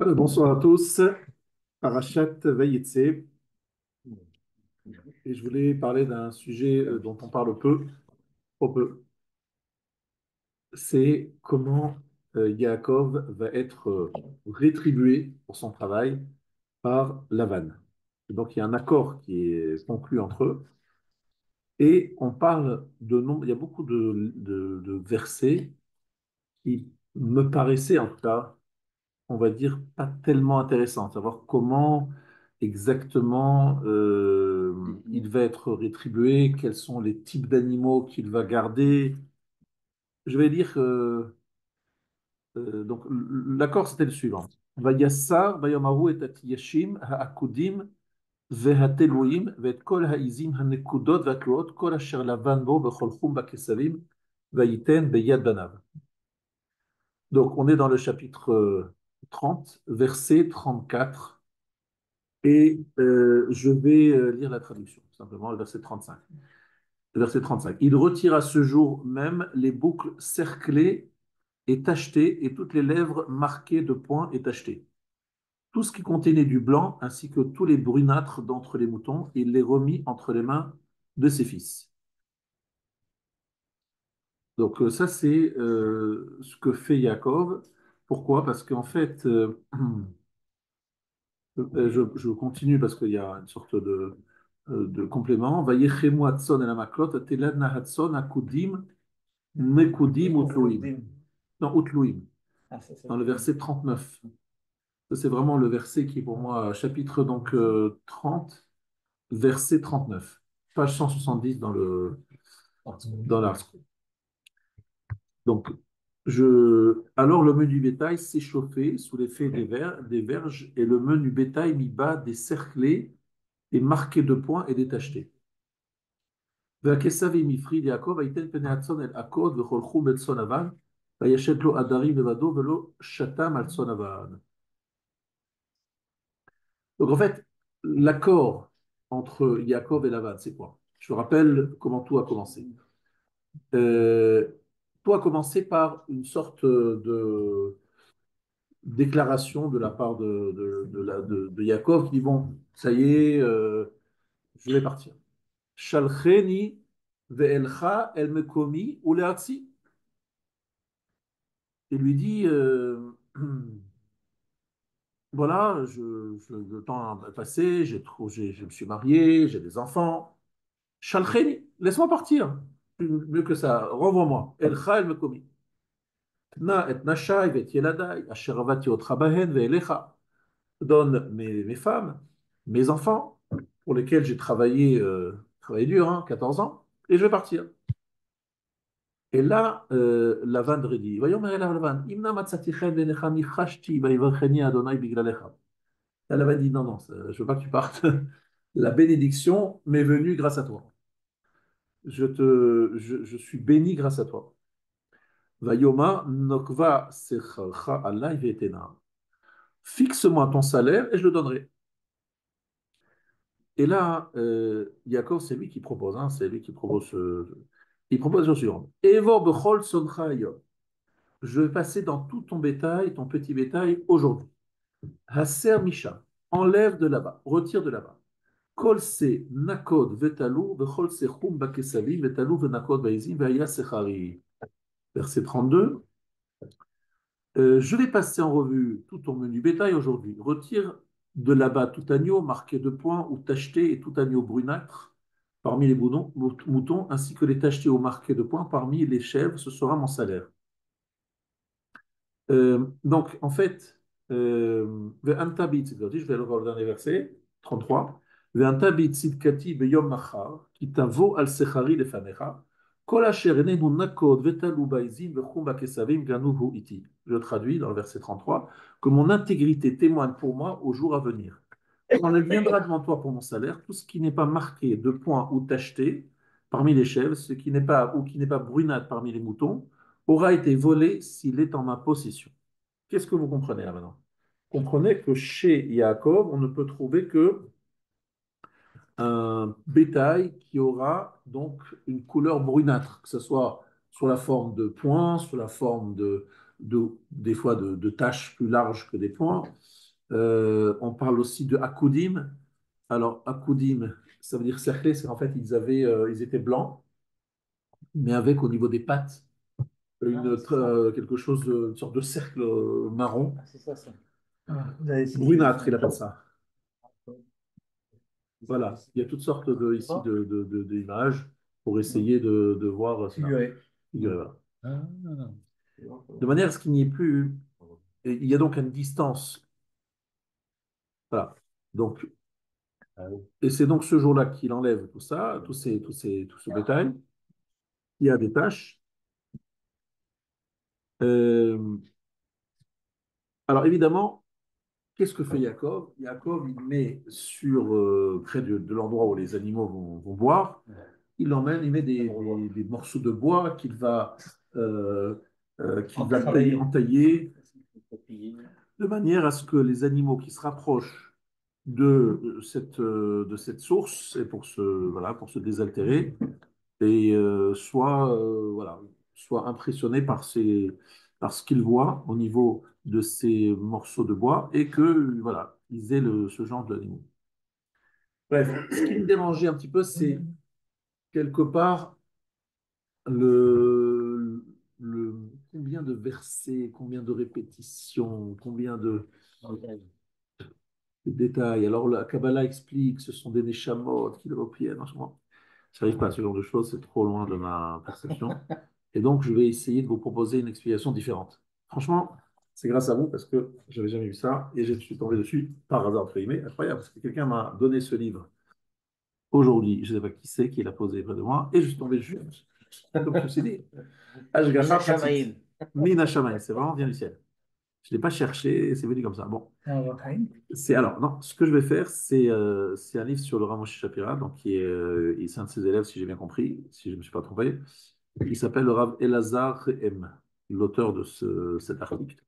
Bonsoir à tous, Parashat Vayetse, et je voulais parler d'un sujet dont on parle peu, trop peu, c'est comment Yaakov va être rétribué pour son travail par Lavan. Et donc il y a un accord qui est conclu entre eux, et on parle de nombre, il y a beaucoup de versets qui me paraissaient en tout cas on va dire, pas tellement intéressant, savoir comment exactement il va être rétribué, quels sont les types d'animaux qu'il va garder. Je vais dire, donc l'accord c'était le suivant. Vayassar, vayamahu et atiyashim, ha'akudim, vehateluim, ve'et kol ha'izim ha'nekudot va'tluot, kol asher lavan bo bechol chum ba'kesavim, vayiten beyad banav. Donc on est dans le chapitre 30, verset 34. Et je vais lire la traduction, simplement le verset 35. Le verset 35. Il retire à ce jour même les boucles cerclées et tachetées et toutes les lèvres marquées de points et tachetées. Tout ce qui contenait du blanc ainsi que tous les brunâtres d'entre les moutons, il les remit entre les mains de ses fils. Donc ça, c'est ce que fait Yaakov. Pourquoi? Parce qu'en fait, je continue parce qu'il y a une sorte de complément. Vayechemu hatson el hamaklot, telad hatson akudim, mekudim utluim. Non, utluim, Ah, ça, c'est dans le bien. verset 39. Ça, c'est vraiment le verset qui est pour moi chapitre donc 30, verset 39. Page 170 dans l'Artscroll. Donc, alors le menu bétail s'échauffait sous l'effet des verges et le menu bétail mit bas des cerclés et marqués de points et détachetés. והכסבים הפריד יעקב, ויתן פני הצאן אל עקוד וכל חום אל צאן לבן, וישת לו עדרים לבדו ולא שתם על צאן לבן. Donc en fait, l'accord entre Yaakov et Lavan, c'est quoi? Je vous rappelle comment tout a commencé. Euh, Tout a commencé par une sorte de déclaration de la part de Yaakov qui dit, bon, ça y est, je vais partir. Shalcheni ve'elcha el mekomi ou le'atsi. Il lui dit, voilà, le temps a passé, je me suis marié, j'ai des enfants. Shalcheni, laisse-moi partir. Mieux que ça, renvoie-moi. Elcha el mekomi. Tna et nashai et yeladai, asher avati otra bahen ve'elecha. Donne mes femmes, mes enfants, pour lesquels j'ai travaillé dur, hein, 14 ans, et je vais partir. Et là, Lavan dit, voyons, Lavan, Imna matzati chen venecha nichashti vayivarcheni Adonai biglalecha. Là, Lavan dit, non, non, je veux pas que tu partes. La bénédiction m'est venue grâce à toi. Je suis béni grâce à toi. Vayoma nokva secharcha alai ve'etena. Fixe-moi ton salaire et je le donnerai. Et là, Yaakov, c'est lui qui propose, hein, c'est lui qui propose, il propose la chose suivante. Evor bechol soncha hayom. Je vais passer dans tout ton bétail, ton petit bétail, aujourd'hui. Haser Misha, enlève de là-bas, retire de là-bas. Kol se nakod vetalou, bechol se chum bakesavi, vetalou venakod vaizim, veaya sechari. Verset 32. Je vais passer en revue tout ton menu bétail aujourd'hui. Retire de là-bas tout agneau marqué de points ou tacheté et tout agneau brunâtre parmi les moutons, ainsi que les tachetés ou marqués de points parmi les chèvres, ce sera mon salaire. Donc, en fait, Ve'anta b'itzidkati, je vais le voir le dernier verset, 33. Ve'anta b'itzidkati beyom machar, ki tavo al sechari lefanecha, kol asher enenu nakod vetalu baizim vechum bakesavim ganuvu iti. Je traduis dans le verset 33, que mon intégrité témoigne pour moi au jour à venir. Quand elle viendra devant toi pour mon salaire, tout ce qui n'est pas marqué de points ou tacheté parmi les chèvres, ce qui n'est pas ou qui n'est pas brunâtre parmi les moutons, aura été volé s'il est en ma possession. Qu'est-ce que vous comprenez là maintenant? Comprenez que chez Yaakov, on ne peut trouver que un bétail qui aura donc une couleur brunâtre, que ce soit sous la forme de points, sous la forme des fois de tâches plus larges que des points. On parle aussi de akudim. Alors, akudim, ça veut dire cerclé, c'est qu'en fait, ils étaient blancs, mais avec au niveau des pattes quelque chose, une sorte de cercle marron. Ah, c'est ça, ça. Ah, vous avez essayé Brunâtre, il ça. appelle ça. Voilà, il y a toutes sortes ici d'images pour essayer de voir cela. Figuré. Voilà. Ah. De manière à ce qu'il n'y ait plus. Et il y a donc une distance. Voilà. Donc, et c'est donc ce jour-là qu'il enlève tout ça, tout ce bétail. Il y a des tâches. Euh, alors évidemment, qu'est-ce que fait Yaakov? Yaakov, il met près de l'endroit où les animaux vont boire, il met des morceaux de bois euh, qu'il va entailler de manière à ce que les animaux qui se rapprochent de cette source et voilà, pour se désaltérer et soit impressionnés par ce qu'ils voient au niveau de ces morceaux de bois et que voilà, ils aient ce genre d'animaux. Bref, ce qui me dérangeait un petit peu, c'est quelque part le, combien de versets, combien de répétitions, combien de détails. Alors la Kabbalah explique, ce sont des neshamot qui le reprennent. Je n'arrive pas à ce genre de choses, c'est trop loin de ma perception. Et donc, je vais essayer de vous proposer une explication différente. Franchement, c'est grâce à vous parce que je n'avais jamais vu ça et je suis tombé dessus par hasard, entre guillemets. Incroyable, parce que quelqu'un m'a donné ce livre aujourd'hui. Je ne sais pas qui c'est qui l'a posé près de moi et je suis tombé juste, comme je me suis dit. Ashgacha pratique. Mina Shamaim, c'est vraiment bien du ciel. Je ne l'ai pas cherché, c'est venu comme ça. Bon. Alors, non, ce que je vais faire, c'est un livre sur le Rav Moshe Shapira, donc c'est un de ses élèves, si j'ai bien compris, si je ne me suis pas trompé. Il s'appelle le Rav Elazar Rehem, l'auteur de cet article.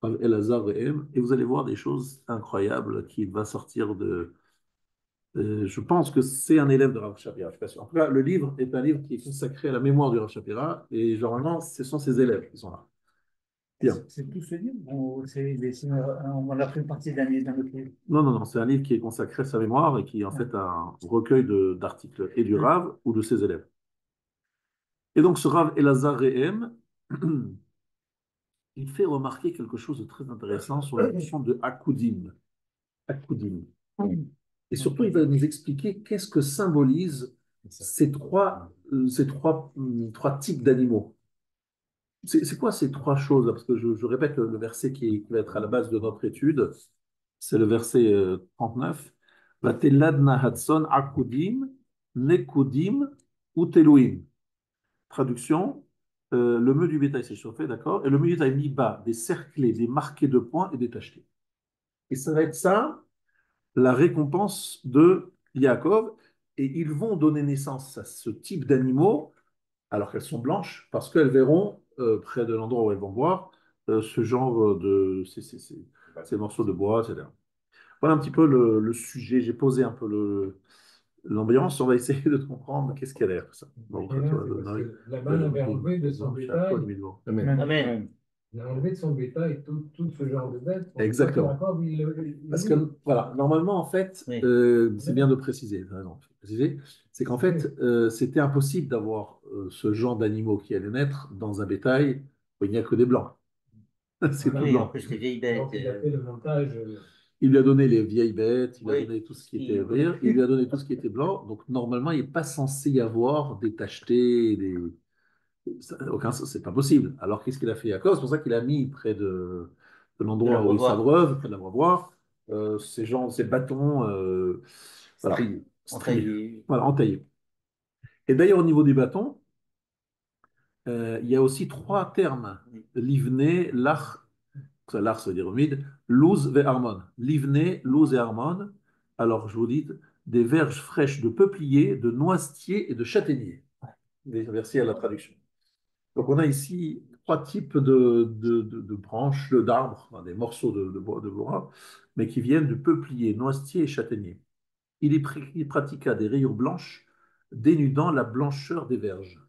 Rav Elazar Rehem, et vous allez voir des choses incroyables qui va sortir de. Je pense que c'est un élève de Rav Shapira, je suis pas sûr. En tout cas, le livre est un livre qui est consacré à la mémoire du Rav Shapira, et généralement, ce sont ses élèves qui sont là. Bien. C'est tout ce livre ou on a pris une partie d'un autre livre? Non, non, non, c'est un livre qui est consacré à sa mémoire et qui est en fait un recueil d'articles et du Rav ou de ses élèves. Et donc, ce Rav Elazar Rehem, il fait remarquer quelque chose de très intéressant sur la notion de Akudim. Akudim. Et surtout, il va nous expliquer qu'est-ce que symbolisent trois types d'animaux. C'est quoi ces trois choses? Parce que je répète le verset qui va être à la base de notre étude. C'est le verset 39. Vateladna Hadson Akudim, Nekudim, Uteluim. Traduction, le menu du bétail s'est chauffé, d'accord? Et le menu du bétail mis bas, des cerclés, des marqués de points et des tachetés. Et ça va être ça, la récompense de Yaakov. Et ils vont donner naissance à ce type d'animaux, alors qu'elles sont blanches, parce qu'elles verront, près de l'endroit où elles vont boire, ce genre ces morceaux de bois, etc. Voilà un petit peu le sujet. J'ai posé un peu l'ambiance. On va essayer de comprendre qu'est-ce qu'il y a derrière ça. Bon, Laban avait enlevé de son bétail. Amen. Amen. Il a enlevé de son bétail tout ce genre de bêtes. Exactement. Parce que, voilà, normalement, en fait, Oui. c'est bien de préciser, c'est qu'en fait, c'était impossible d'avoir ce genre d'animaux qui allaient naître dans un bétail où il n'y a que des blancs. C'est tout Oui, en blanc. plus, les vieilles bêtes. Donc, il a fait le montage. Il lui a donné les vieilles bêtes, il lui a Oui, donné tout ce qui qui- était vert, il lui a donné tout ce qui était blanc. Donc, normalement, il n'est pas censé y avoir des tachetés, aucun sens, c'est pas possible. Alors, qu'est-ce qu'il a fait Yaakov? C'est pour ça qu'il a mis près de l'endroit où il s'abreuve, près de l'abreuvoir, ces bâtons voilà, entaillés. voilà, entaillés. Et d'ailleurs, au niveau des bâtons, il y a aussi trois termes. Livné, lach, lach, ça veut dire humide, louz et harmon. Livné, louz et harmon. Alors, je vous dis, des verges fraîches de peuplier, de noisetier et de châtaignier. Merci à la traduction. Donc, on a ici trois types de branches, d'arbres, enfin, des morceaux de bois, mais qui viennent du peuplier, noisetier et châtaignier. Il pratiqua des rayures blanches, dénudant la blancheur des verges.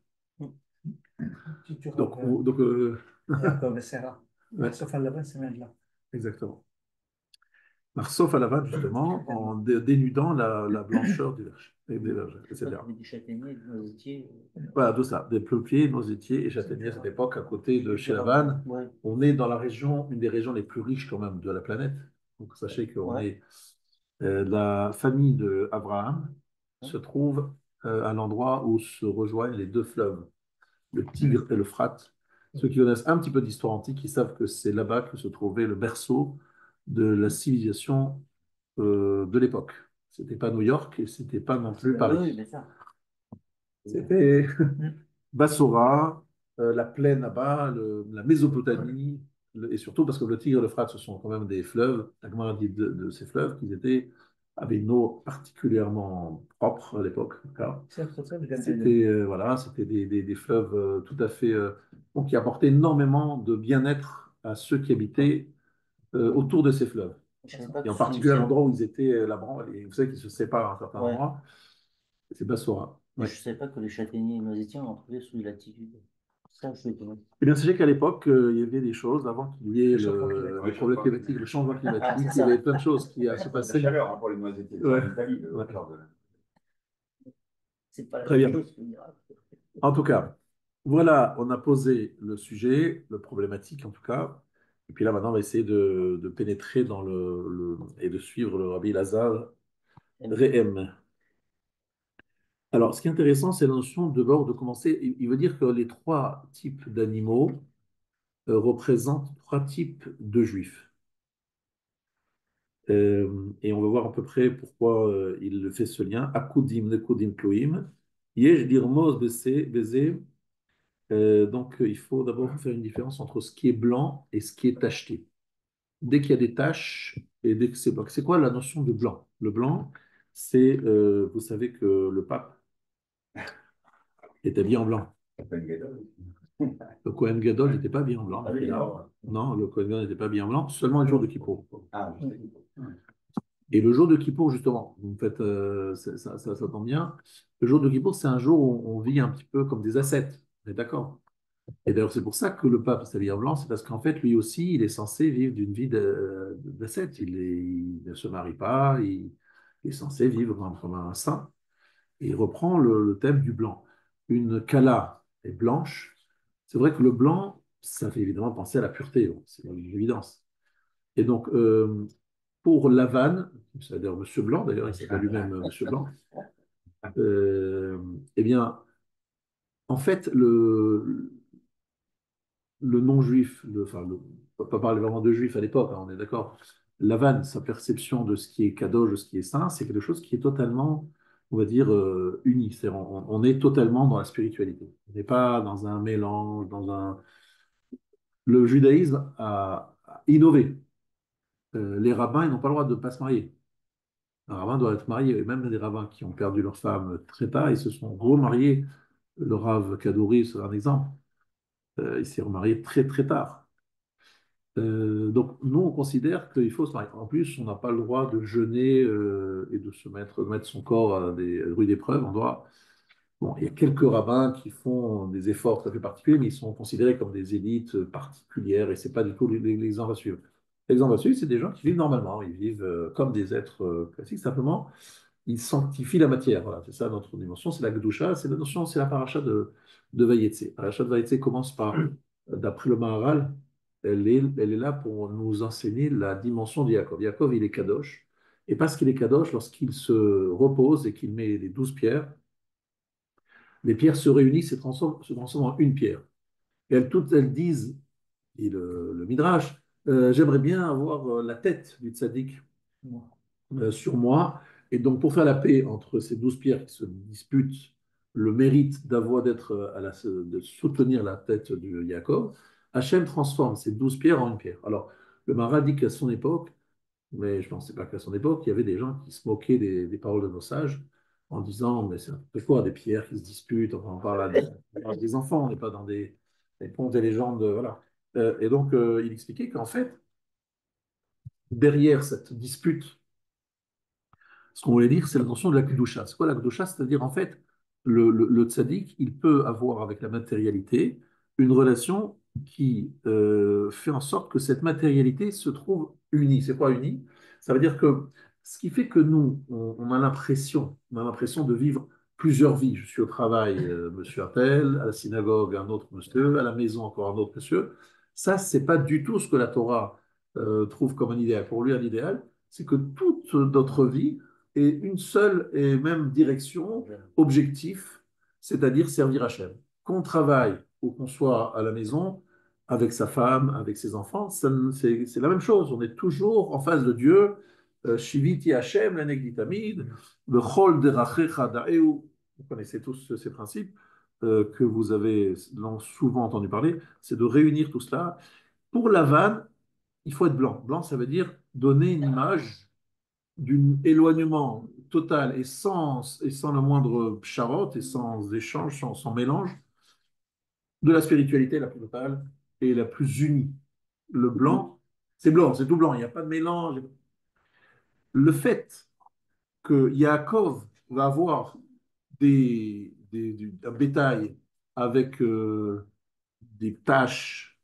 tu Donc, regardes. Yaakov et Sarah. ouais, Sauf à la c'est là. exactement. Alors, sauf à la vanne, justement, en dénudant la blancheur des vergers, etc. Des châtaigniers, des noisetiers. Voilà, tout ça. Des peupliers, noisetiers et châtaigniers à cette époque, à côté de chez Lavanne. Ouais. On est dans la région, une des régions les plus riches quand même de la planète. Donc sachez qu'on Ouais. est la famille de Abraham se trouve à l'endroit où se rejoignent les deux fleuves, le Tigre et l'Euphrate. Ceux qui connaissent un petit peu d'histoire antique, ils savent que c'est là-bas que se trouvait le berceau de la civilisation de l'époque. C'était pas New York et c'était pas non plus Paris. Oui, mais ça. C'était Bassora, la plaine là-bas, la Mésopotamie, et surtout parce que le Tigre et l'Euphrate, ce sont quand même des fleuves. La Gemara dit de ces fleuves qu'ils avaient une eau particulièrement propre à l'époque. D'accord. C'était voilà, c'était des fleuves tout à fait donc, qui apportaient énormément de bien-être à ceux qui habitaient autour de ces fleuves. Et en particulier à l'endroit où ils étaient là-bas, et vous savez qu'ils se séparent à un certain endroit, c'est Bassora. Mais je ne savais pas que les châtaigniers et noisetiers, on en trouvait sous latitude. Ça, je suis étonné. Eh bien, sachez qu'à l'époque, il y avait des choses avant qu'il y ait les problèmes climatiques, le changement climatique, il y avait plein de choses qui se passaient. La chaleur pour les noisettiers, Ouais. en Italie, le Ouais. genre de... C'est pas la Très même bien. chose, le miracle. En tout cas, voilà, on a posé le sujet, le problématique en tout cas. Et puis là, maintenant, on va essayer de pénétrer dans et de suivre le Rabbi Lazare Rehem. Alors, ce qui est intéressant, c'est la notion de commencer. Il veut dire que les trois types d'animaux représentent trois types de juifs. Et on va voir à peu près pourquoi il fait ce lien. Akudim, Nekudim, Kloim. Yesh dirmos beze. Donc, il faut d'abord faire une différence entre ce qui est blanc et ce qui est tacheté. Dès qu'il y a des taches, et dès que c'est blanc. C'est quoi la notion de blanc? Le blanc, c'est, vous savez que le pape est habillé en blanc. Le Kohen Gadol n'était pas habillé en blanc. Non, le Kohen Gadol n'était pas habillé en blanc, seulement le jour de Kippour. Et le jour de Kippour, justement, vous faites, ça tombe bien. Le jour de Kippour, c'est un jour où on vit un petit peu comme des ascètes. Vous êtes d'accord? Et d'ailleurs, c'est pour ça que le pape s'habille en blanc, c'est parce qu'en fait, lui aussi, il est censé vivre d'une vie d'ascète. Il ne se marie pas, il est censé vivre comme un saint. Et il reprend le thème du blanc. Une kala est blanche. C'est vrai que le blanc, ça fait évidemment penser à la pureté, bon, c'est une évidence. Et donc, pour Lavanne, c'est-à-dire Monsieur Blanc, d'ailleurs, il s'appelle lui-même Monsieur Blanc, eh bien, en fait, le non-juif, on ne peut pas parler vraiment de juif à l'époque, hein, on est d'accord. Lavanne, sa perception de ce qui est kadosh, de ce qui est saint, c'est quelque chose qui est totalement, on va dire, uni. C'est-à-dire, on est totalement dans la spiritualité. On n'est pas dans un mélange, Le judaïsme a innové. Les rabbins, ils n'ont pas le droit de ne pas se marier. Un rabbin doit être marié, et même des rabbins qui ont perdu leur femme très tard, ils se sont remariés. Le Rav Kadouri, c'est un exemple. Il s'est remarié très très tard. Donc nous, on considère qu'il faut se marier. En plus, on n'a pas le droit de jeûner et de mettre son corps à des rudes épreuves. Bon, il y a quelques rabbins qui font des efforts tout à fait particuliers, mais ils sont considérés comme des élites particulières et c'est pas du tout l'exemple à suivre. L'exemple à suivre, c'est des gens qui vivent normalement, ils vivent comme des êtres classiques, simplement ils sanctifient la matière. Voilà, c'est ça notre dimension, c'est la Kedusha, c'est la notion, c'est la paracha de Vayetse. La paracha de Vayetse commence par, d'après le Maharal, elle est là pour nous enseigner la dimension de Yaakov. Yaakov, il est Kadosh, et parce qu'il est Kadosh, lorsqu'il se repose et qu'il met les 12 pierres, les pierres se réunissent et se transforment en une pierre. Et toutes elles disent, et le Midrash, j'aimerais bien avoir la tête du tzaddik sur moi. Et donc, pour faire la paix entre ces 12 pierres qui se disputent le mérite de soutenir la tête de Yaakov, Hachem transforme ces 12 pierres en une pierre. Alors, le Maharal dit qu'à son époque, mais je ne pensais pas qu'à son époque, il y avait des gens qui se moquaient des paroles de nos sages en disant, mais c'est n'importe quoi, des pierres qui se disputent, enfin, on parle des enfants, on n'est pas dans des contes et légendes, voilà. Et donc, il expliquait qu'en fait, derrière cette dispute, ce qu'on voulait dire, c'est la notion de la Kedusha. C'est quoi la Kedusha? C'est-à-dire, en fait, le tzaddik, il peut avoir avec la matérialité une relation qui fait en sorte que cette matérialité se trouve unie. C'est quoi unie? Ça veut dire que ce qui fait que nous, on a l'impression de vivre plusieurs vies. Je suis au travail, monsieur Appel, à la synagogue, un autre monsieur, à la maison, encore un autre monsieur. Ça, c'est pas du tout ce que la Torah trouve comme un idéal. Pour lui, un idéal, c'est que toute notre vie ait une seule et même direction, objectif, c'est-à-dire servir Hachem. Qu'on travaille ou qu'on soit à la maison avec sa femme, avec ses enfants, c'est la même chose. On est toujours en face de Dieu. Shiviti Hashem, l'anegditamid, le chol derachecha da'eu. Vous connaissez tous ces principes que vous avez souvent entendu parler. C'est de réunir tout cela. Pour la vanne, il faut être blanc. Blanc, ça veut dire donner une image d'un éloignement total et sans la moindre charotte et sans échange, sans mélange de la spiritualité la plus totale et la plus unie. Le blanc, c'est tout blanc, il n'y a pas de mélange. Le fait que Yaakov va avoir un bétail avec des taches,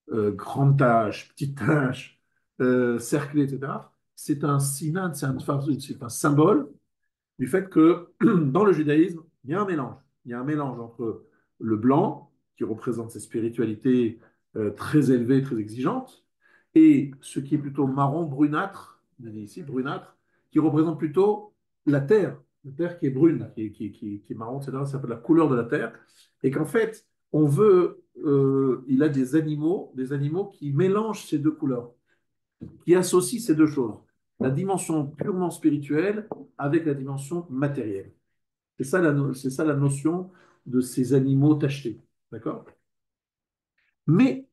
grandes taches, petites taches, cerclées, etc., c'est un signe, c'est un symbole du fait que dans le judaïsme, il y a un mélange. Il y a un mélange entre le blanc, qui représente cette spiritualité très élevée, très exigeante, et ce qui est plutôt marron, brunâtre, on dit ici brunâtre, qui représente plutôt la terre qui est brune, qui est marron, etc. Ça s'appelle la couleur de la terre, et qu'en fait, il a des animaux qui mélangent ces deux couleurs, qui associe ces deux choses, la dimension purement spirituelle avec la dimension matérielle. C'est ça la notion de ces animaux tachetés. D'accord? Mais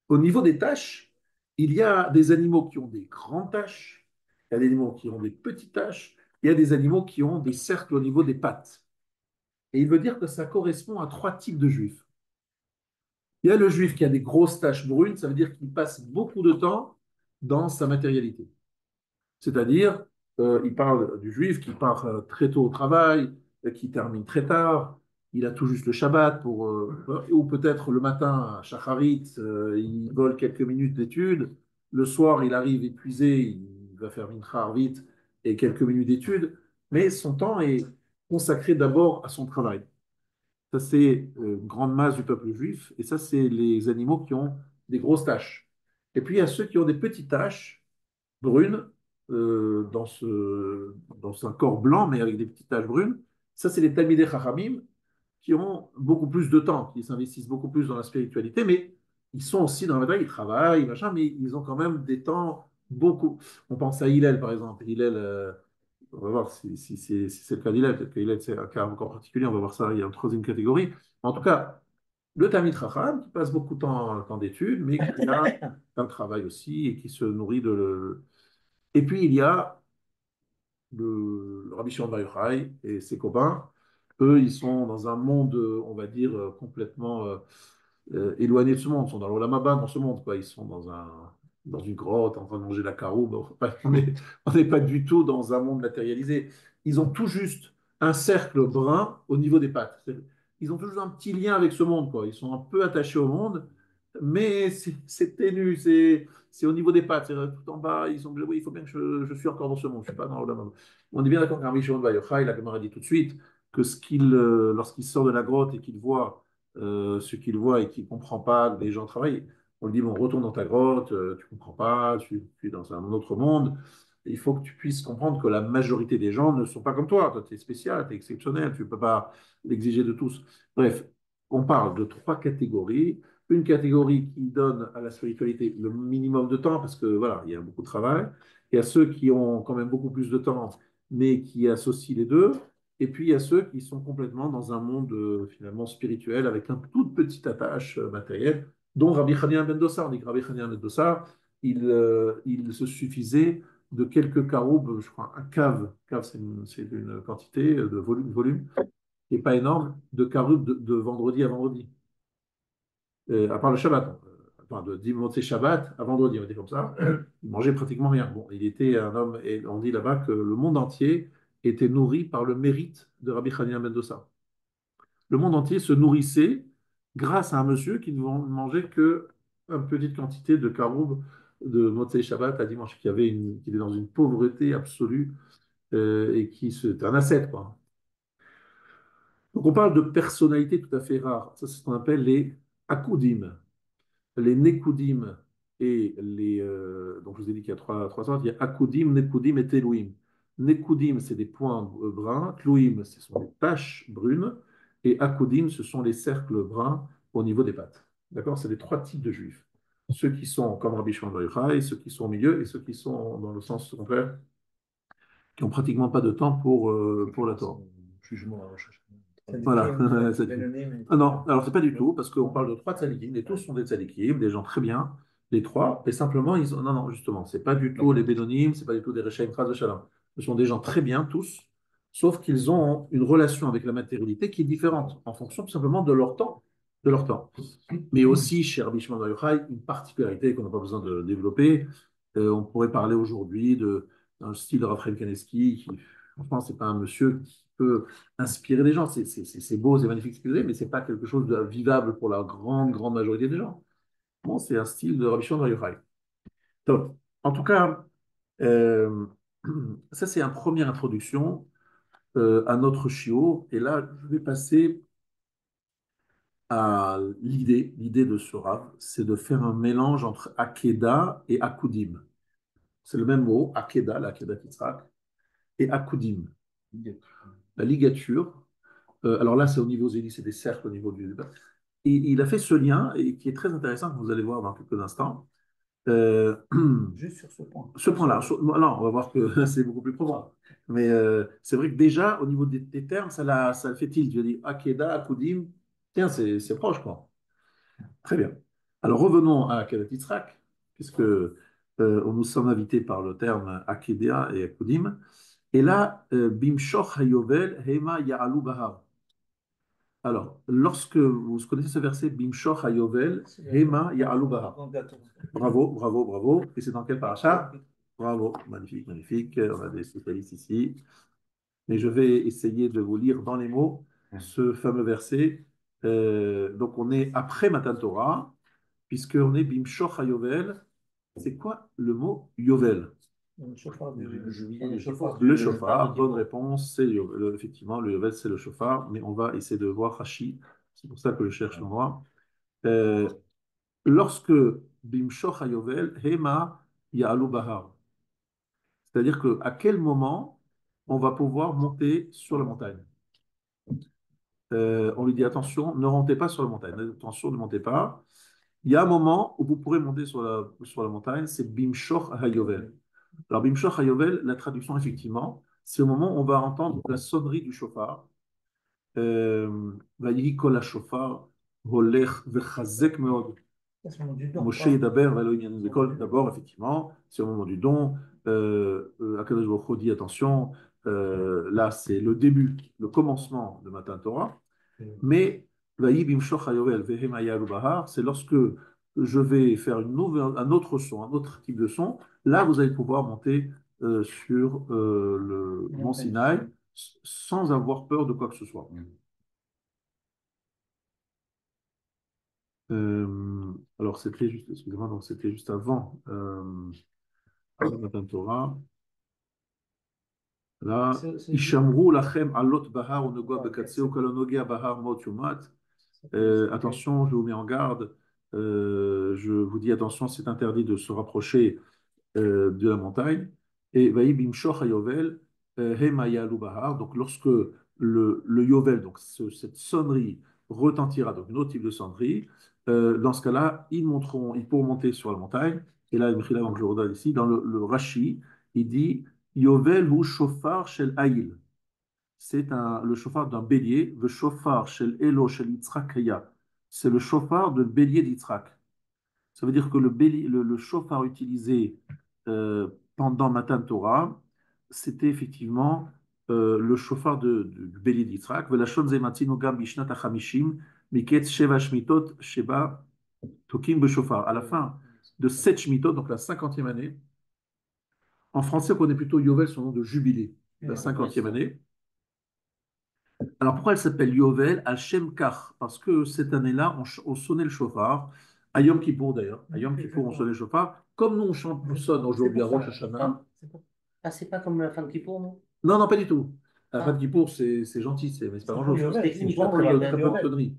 au niveau des taches, il y a des animaux qui ont des grandes taches, il y a des animaux qui ont des petites taches, il y a des animaux qui ont des cercles au niveau des pattes. Et il veut dire que ça correspond à trois types de juifs. Il y a le juif qui a des grosses taches brunes, ça veut dire qu'il passe beaucoup de temps dans sa matérialité. C'est-à-dire, il parle du juif qui part très tôt au travail, qui termine très tard, il a tout juste le Shabbat, ou peut-être le matin à Shacharit, il vole quelques minutes d'études, le soir il arrive épuisé, il va faire Mincha vite et quelques minutes d'études, mais son temps est consacré d'abord à son travail. Ça, c'est une grande masse du peuple juif, et ça, c'est les animaux qui ont des grosses taches. Et puis, il y a ceux qui ont des petites taches, brune dans un corps blanc, mais avec des petites taches brunes. Ça, c'est les Talmidei Chachamim qui ont beaucoup plus de temps, qui s'investissent beaucoup plus dans la spiritualité, mais ils sont aussi dans la bataille, ils travaillent, machin, mais ils ont quand même des temps beaucoup. On pense à Hillel, par exemple. Hillel, on va voir si c'est le cas d'Hillel. Peut-être que Hillel, c'est un cas encore particulier. On va voir ça, il y a une troisième catégorie. En tout cas, le Talmid Chacham, qui passe beaucoup de temps d'études, mais qui a un travail aussi et qui se nourrit et puis, il y a le Rabbi Shimon Bar Yochai et ses copains. Eux, ils sont dans un monde, on va dire, complètement éloigné de ce monde. Ils sont dans l'Olam Haba, dans ce monde, quoi. Ils sont dans une grotte, en train de manger de la caroube. On n'est pas du tout dans un monde matérialisé. Ils ont tout juste un cercle brun au niveau des pattes. Ils ont toujours un petit lien avec ce monde, quoi. Ils sont un peu attachés au monde, mais c'est ténu, c'est au niveau des pattes, c'est tout en bas. Ils sont, oui, il faut bien que je suis encore dans ce monde, je ne suis pas dans l'Olam Haba. On est bien d'accord qu'un Rishon Bar Yochai, la Gemara dit tout de suite que lorsqu'il sort de la grotte et qu'il voit ce qu'il voit et qu'il ne comprend pas, les gens travaillent, on lui dit, bon, retourne dans ta grotte, tu ne comprends pas, tu es dans un autre monde. Il faut que tu puisses comprendre que la majorité des gens ne sont pas comme toi. Toi, tu es spécial, tu es exceptionnel, tu ne peux pas l'exiger de tous. Bref, on parle de trois catégories. Une catégorie qui donne à la spiritualité le minimum de temps, parce que voilà, il y a beaucoup de travail. Il y a ceux qui ont quand même beaucoup plus de temps, mais qui associent les deux. Et puis, il y a ceux qui sont complètement dans un monde finalement spirituel avec un toute petite attache matérielle, dont Rabbi Hanina ben Dossar. On dit que Rabbi Hanina ben Dossar, il se suffisait de quelques caroubes, je crois, un cave. Cave, c'est une quantité de volume qui n'est pas énorme, de caroubes de vendredi à vendredi. À part le Shabbat, hein. Enfin, de dimanche Shabbat à vendredi, on va dire comme ça, il mangeait pratiquement rien. Bon, il était un homme, et on dit là-bas que le monde entier était nourri par le mérite de Rabbi Hanina ben Dossa. Le monde entier se nourrissait grâce à un monsieur qui ne mangeait que une petite quantité de caroub de Motzei Shabbat à dimanche, qui était dans une pauvreté absolue et qui c'était un ascète, quoi. Donc on parle de personnalités tout à fait rares. Ça, c'est ce qu'on appelle les akudim. Les Nekudim et les. Donc, je vous ai dit qu'il y a trois sortes. Il y a Akudim, Nekudim et Telouim. Nekudim, c'est des points bruns. Tlouim, ce sont des taches brunes. Et Akudim, ce sont les cercles bruns au niveau des pattes. D'accord? C'est les trois types de juifs. Ceux qui sont comme Rabbi Shimon Bar Yochai, ceux qui sont au milieu et ceux qui sont dans le sens contraire, qui n'ont pratiquement pas de temps pour la Torah. Jugement à Voilà. Benoni, Ah non, alors c'est pas du tout, parce qu'on parle de trois tzadikim, les tous sont des tzadikim, des gens très bien, les trois, et simplement, non, non, justement, c'est pas du tout les bénonymes, c'est pas du tout des Rechaim Chas de Shalom. Ce sont des gens très bien, tous, sauf qu'ils ont une relation avec la matérialité qui est différente, en fonction tout simplement de leur temps, de leur temps. Mais aussi, chez Rabbi Shimon Bar Yochai, une particularité qu'on n'a pas besoin de développer, on pourrait parler aujourd'hui d'un style de Raphaël Kaneski, qui, franchement, c'est pas un monsieur qui peut inspirer les gens. C'est beau, c'est magnifique ce qu'il faisait, mais c'est pas quelque chose de vivable pour la grande, grande majorité des gens. Bon, c'est un style de Rabbi Shimon Bar Yochai. Donc, en tout cas, euh, ça c'est une première introduction à notre chiot. Et là, je vais passer à l'idée de ce Rav, c'est de faire un mélange entre Akeda et Akudim. C'est le même mot, Akeda, l'Akeda Yitzhak, et Akudim, la ligature. Alors là, c'est au niveau zénith, c'est des cercles au niveau du. Et il a fait ce lien, et qui est très intéressant, que vous allez voir dans quelques instants. Euh, juste sur ce point. Ce point-là, non, on va voir que c'est beaucoup plus profond. Mais c'est vrai que déjà, au niveau des termes, ça le fait tilt. Je dis Akeda, Akudim, tiens, c'est proche, quoi. Très bien. Alors revenons à Akedat Yitzhak, puisque on nous sommes invités par le terme Akedea et Akudim. Et là, Bimshoch Hayovel, Hema Ya'alu Bahar. Alors, lorsque vous connaissez ce verset, Bimshoch Hayovel, Hema Ya'alu Bahar. Bravo, bravo, bravo. Et c'est dans quel paracha? Bravo, magnifique, magnifique. On a des spécialistes ici. Mais je vais essayer de vous lire dans les mots ce fameux verset. Donc, on est après Matan Torah, puisqu'on est Bimshoch Hayovel. C'est quoi le mot Yovel? Le chauffard du Le chauffard, bonne réponse, c'est effectivement le Yovel, c'est le chauffard, mais on va essayer de voir Rashi, c'est pour ça que je cherche le moi. Euh, Lorsque Bimshoch Hayovel, Hema Ya'alu Bahar, c'est-à-dire qu'à quel moment on va pouvoir monter sur la montagne? On lui dit attention, ne montez pas sur la montagne, attention, ne montez pas. Il y a un moment où vous pourrez monter sur la montagne, c'est Bimshoch Hayovel. Alors, Bimshoch Hayovel, la traduction, effectivement, c'est au moment où on va entendre la sonnerie du chauffard. Vayihi kol hashofar, holech vechazek meod. Moshe Yedaber, Elohim Yanin Bekol. D'abord, effectivement, c'est au moment du don. Akadosh Baruch Hu dit attention, là, c'est le début, le commencement de Matan Torah. Mais Vayi Bimshoch Hayovel Vehem Hayalu Bahar, c'est lorsque je vais faire un autre son, un autre type de son. Là, vous allez pouvoir monter sur le mont Sinaï sans avoir peur de quoi que ce soit. Alors, c'était juste, excusez-moi, donc c'était juste avant Matan Torah. Là, Ishamru lachem alot bahar unegoa bekatseu kalonogea bahar mot yumat. Attention, je vous mets en garde. Je vous dis attention, c'est interdit de se rapprocher de la montagne. Et vaï bimshoch hayovel hema ya'alu bahar. Donc, lorsque le yovel, donc cette sonnerie retentira, donc un autre type de sonnerie, dans ce cas-là, ils pourront monter sur la montagne. Et là, Michila, donc je redonne ici, dans le Rashi, il dit Yovel hu shofar shel Aïl. C'est le chauffard d'un bélier, le chauffard shel Elo shel Yitzhak Haya. C'est le chauffard de bélier d'Yitzhak. Ça veut dire que le chauffard utilisé pendant Matan Torah, c'était effectivement le chauffard du bélier d'Yitzhak. Velashon zematzino gam bishnat hachamishim miketz sheva shmitot sheba tokim b'shofar. À la fin de 7 shmitot, donc la 50e année, en français, on connaît plutôt Yovel, son nom de jubilé, la 50e année. Alors pourquoi elle s'appelle Yovel al Shem Kach? Parce que cette année-là, on sonnait le chauffard, à Yom Kippour d'ailleurs. À Yom Kippour, on sonnait le chauffard. Comme nous, on sonne C'est aujourd'hui à pour ça. Rosh Hashanah. Ah, c'est pas comme la fin de Kippour, non? Non, non, pas du tout. À Yom Ah, Kippour, c'est gentil, mais c'est pas C'est pour grand-chose. Yovel, c'était c'est une C'est fois pour qu'on très peu, avait très Yovel. peu de Yovel. conneries.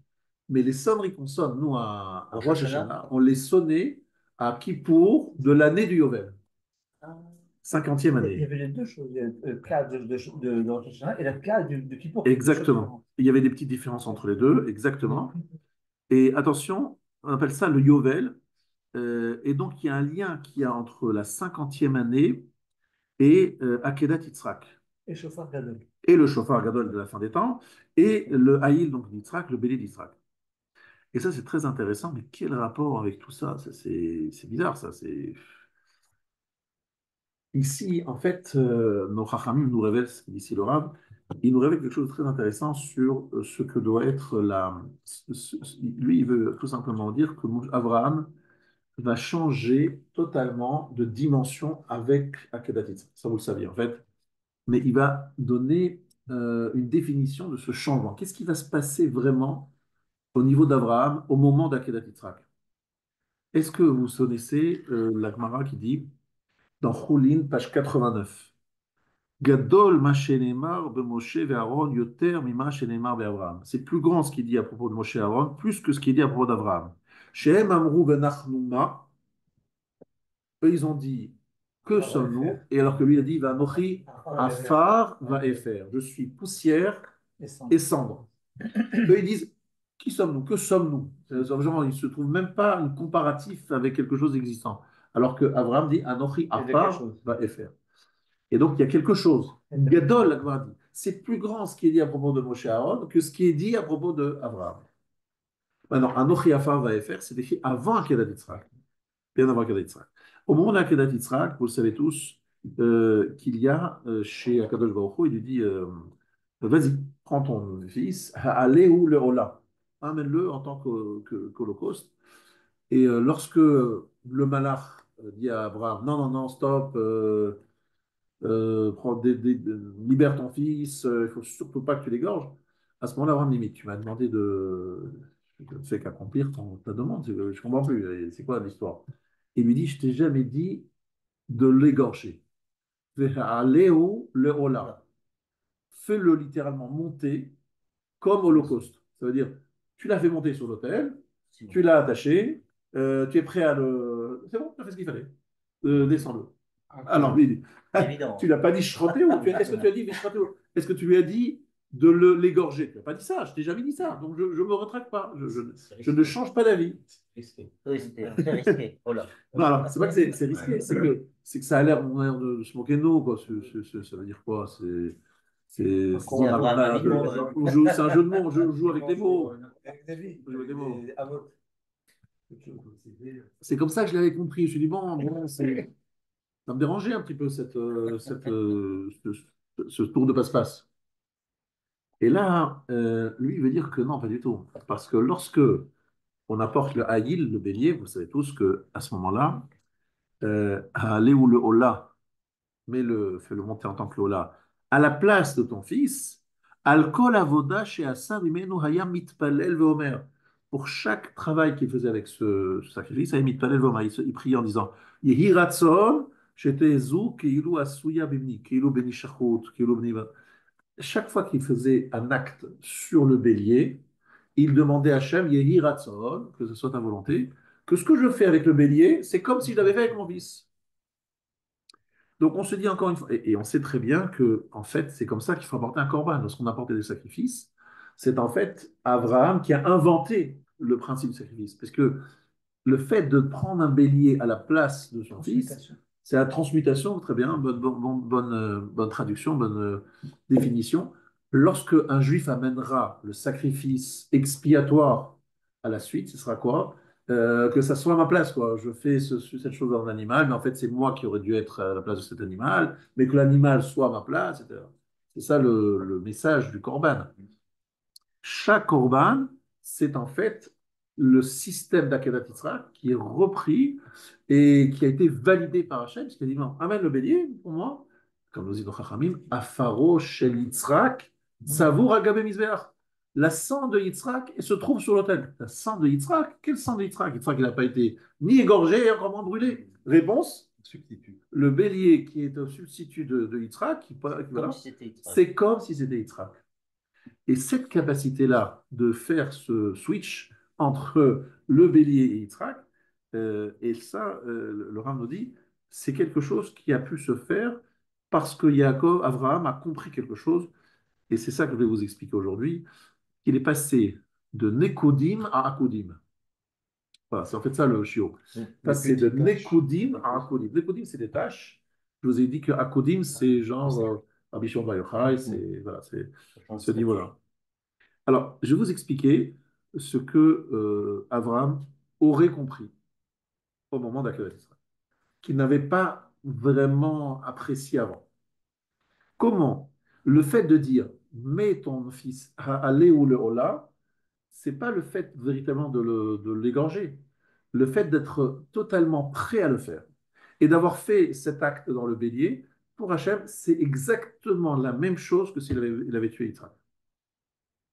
Mais les sonneries qu'on sonne, nous, à Rosh Rosh Hashanah. Hashanah, on les sonnait à Kippour de l'année du Yovel, Ah, 50e Il y année. avait les deux choses. Il y a le plat de Rosh Hashanah et le plat de Kippour. Deux choses Exactement. différentes. Il y avait des petites différences entre les deux, exactement. Et attention, on appelle ça le Yovel. Et donc, il y a un lien qu'il y a entre la 50e année et Akedat Yitzhak, Et chauffard Gadol. et le chauffard Gadol de la fin des temps, et le Haïl, donc d'Yitzhak, le bélier d'Yitzhak. Et ça, c'est très intéressant, mais quel rapport avec tout ça? C'est bizarre, ça. Ici, en fait, nos Chachamim nous révèlent, ici le Rav, il nous révèle quelque chose de très intéressant sur ce que doit être la. Lui, il veut tout simplement dire que Abraham va changer totalement de dimension avec Akedat Yitzhak. Ça, vous le saviez, en fait. Mais il va donner une définition de ce changement. Qu'est-ce qui va se passer vraiment au niveau d'Abraham au moment d'Akedat Yitzhak? Est-ce que vous connaissez la Gemara qui dit, dans Choulin, page 89, Gadol ma shenemar be Moshe ve Aaron yoter mima shenemar be Abraham. C'est plus grand ce qu'il dit à propos de Moshe et Aaron, plus que ce qu'il dit à propos d'Abraham. Shehem amrou benachnu ma. Eux, ils ont dit, que sommes-nous? Et alors que lui a dit, va mochi afar va efer. Je suis poussière et cendre. Eux, ils disent, qui sommes-nous? Que sommes-nous? Genre, il ne se trouve même pas un comparatif avec quelque chose d'existant. Alors que Abraham dit, anochi afar va efer. Et donc, il y a quelque chose. Gadol, la Gemara dit, c'est plus grand ce qui est dit à propos de Moshe Aaron que ce qui est dit à propos d'Abraham. Maintenant, anochi afar va efer, c'est écrit avant Akedat Yitzhak. Bien avant Akedat Yitzhak. Au moment d'Akedat Yitzhak, vous le savez tous, qu'il y a chez Akadosh Baruch Hu, il lui dit vas-y, prends ton fils, allez où le Ola, amène-le en tant qu'holocauste. Et lorsque le malach dit à Abraham non, non, non, stop, libère ton fils, il ne faut surtout pas que tu l'égorges, à ce moment-là, Abraham limite, tu m'as demandé de. Je ne fais qu'accomplir ta demande, je ne comprends plus, c'est quoi l'histoire? Il lui dit, je t'ai jamais dit de l'égorger. Ve'aleu le'ola. Fais-le littéralement monter comme holocauste. Ça veut dire, tu l'as fait monter sur l'autel, c'est bon. tu l'as attaché, tu es prêt à le. C'est bon, tu as fait ce qu'il fallait. Descends-le. Alors, lui, Évident. tu l'as pas dit shroter est-ce que tu as dit shroter Est-ce que tu lui as dit de l'égorger? Tu n'as pas dit ça, je t'ai jamais dit ça. Donc, je ne me retraite pas. Je ne change pas d'avis. Oui, c'était très risqué. Oh là. Non, alors, c'est pas que c'est risqué, c'est que ça a l'air de se moquer de nous, quoi. Ça veut dire quoi? C'est Abraham Avinu, c'est un jeu de mots, on joue avec les mots. Avec David. On joue avec les mots. Et Avot. C'est comme ça que je l'avais compris. Je me suis dit, bon, ça me dérangeait un petit peu ce tour de passe-passe. Et là, lui, il veut dire que non, pas du tout. Parce que lorsque on apporte le haïl, le bélier, vous savez tous que à ce moment-là, aller ou le hola, fais-le monter en tant que Lola, à la place de ton fils, al kol avoda chez Asa vimenu hayam mitpalel veomer. Pour chaque travail qu'il faisait avec ce sacrifice, hayam mitpalel veomer, il priait en disant, Yehi ratzon, shetezu keilu asuya bimni, keilu beni shachut, keilu beni. Chaque fois qu'il faisait un acte sur le bélier, il demandait à Hachem, Yehi ratzon, que ce soit ta volonté, que ce que je fais avec le bélier, c'est comme si je l'avais fait avec mon fils. Donc on se dit encore une fois, et on sait très bien que en fait c'est comme ça qu'il faut apporter un corban. Lorsqu'on apporte des sacrifices, c'est en fait Abraham qui a inventé le principe du sacrifice. Parce que le fait de prendre un bélier à la place de son fils, c'est la transmutation, très bien, bonne traduction, bonne définition. Lorsque un juif amènera le sacrifice expiatoire à la suite, ce sera quoi? Que ça soit à ma place, quoi. Je fais cette chose en animal, mais en fait, c'est moi qui aurais dû être à la place de cet animal, mais que l'animal soit à ma place, etc. C'est ça le message du Corban. Chaque Corban, c'est en fait le système d'Akedat Yitzhak qui est repris et qui a été validé par Hachem, parce qu'il dit non, amène le bélier pour moi, comme nous dit nos Chachamim, Afaro Shel Yitzhak Savour Agabe Mizbeach. La sang de Yitzhak se trouve sur l'autel. La sang de Yitzhak, quel sang de Yitzhak? Yitzhak, il n'a pas été ni égorgé et encore moins brûlé. Réponse, Substitut. le bélier qui est au substitut de Yitzhak, Comme si c'était Yitzhak. c'est comme si c'était Yitzhak. Et cette capacité-là de faire ce switch entre le bélier et Yitzhak, et ça, le Rav nous dit, c'est quelque chose qui a pu se faire parce que Yaakov, Abraham a compris quelque chose, et c'est ça que je vais vous expliquer aujourd'hui, qu'il est passé de Nekodim à Akodim. Voilà, c'est en fait ça le chiot. Passer de Nekodim à Akodim. Nekodim, c'est des tâches. Je vous ai dit que Akodim, c'est genre Rabbi Shimon Bar Yochai, c'est voilà, c'est ce niveau-là. Alors, je vais vous expliquer ce que Abraham aurait compris au moment d'Akedat Israël, qu'il n'avait pas vraiment apprécié avant. Comment le fait de dire mets ton fils à aller ou le Ola, c'est pas le fait véritablement de l'égorger, le fait d'être totalement prêt à le faire et d'avoir fait cet acte dans le bélier, pour Hachem, c'est exactement la même chose que s'il avait tué Yitzhak.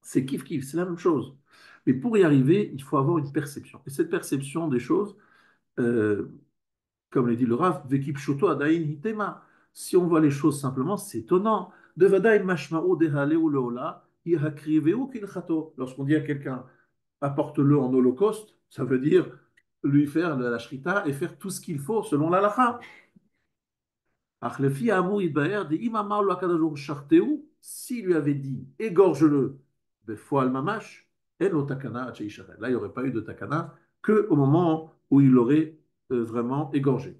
C'est kiff-kiff, c'est la même chose. Mais pour y arriver, il faut avoir une perception. Et cette perception des choses, euh, comme l'a dit le Rav, Vekip Shoto Adain Hitema. Si on voit les choses simplement, c'est étonnant. Devadaï Mashmao Dehaleu Leola, Ihakriveu Kilchato. Lorsqu'on dit à quelqu'un, apporte-le en holocauste, ça veut dire lui faire de la shrita et faire tout ce qu'il faut selon l'alacha. S'il lui avait dit égorge-le, mamash, là il n'y aurait pas eu de takana que au moment où il l'aurait vraiment égorgé.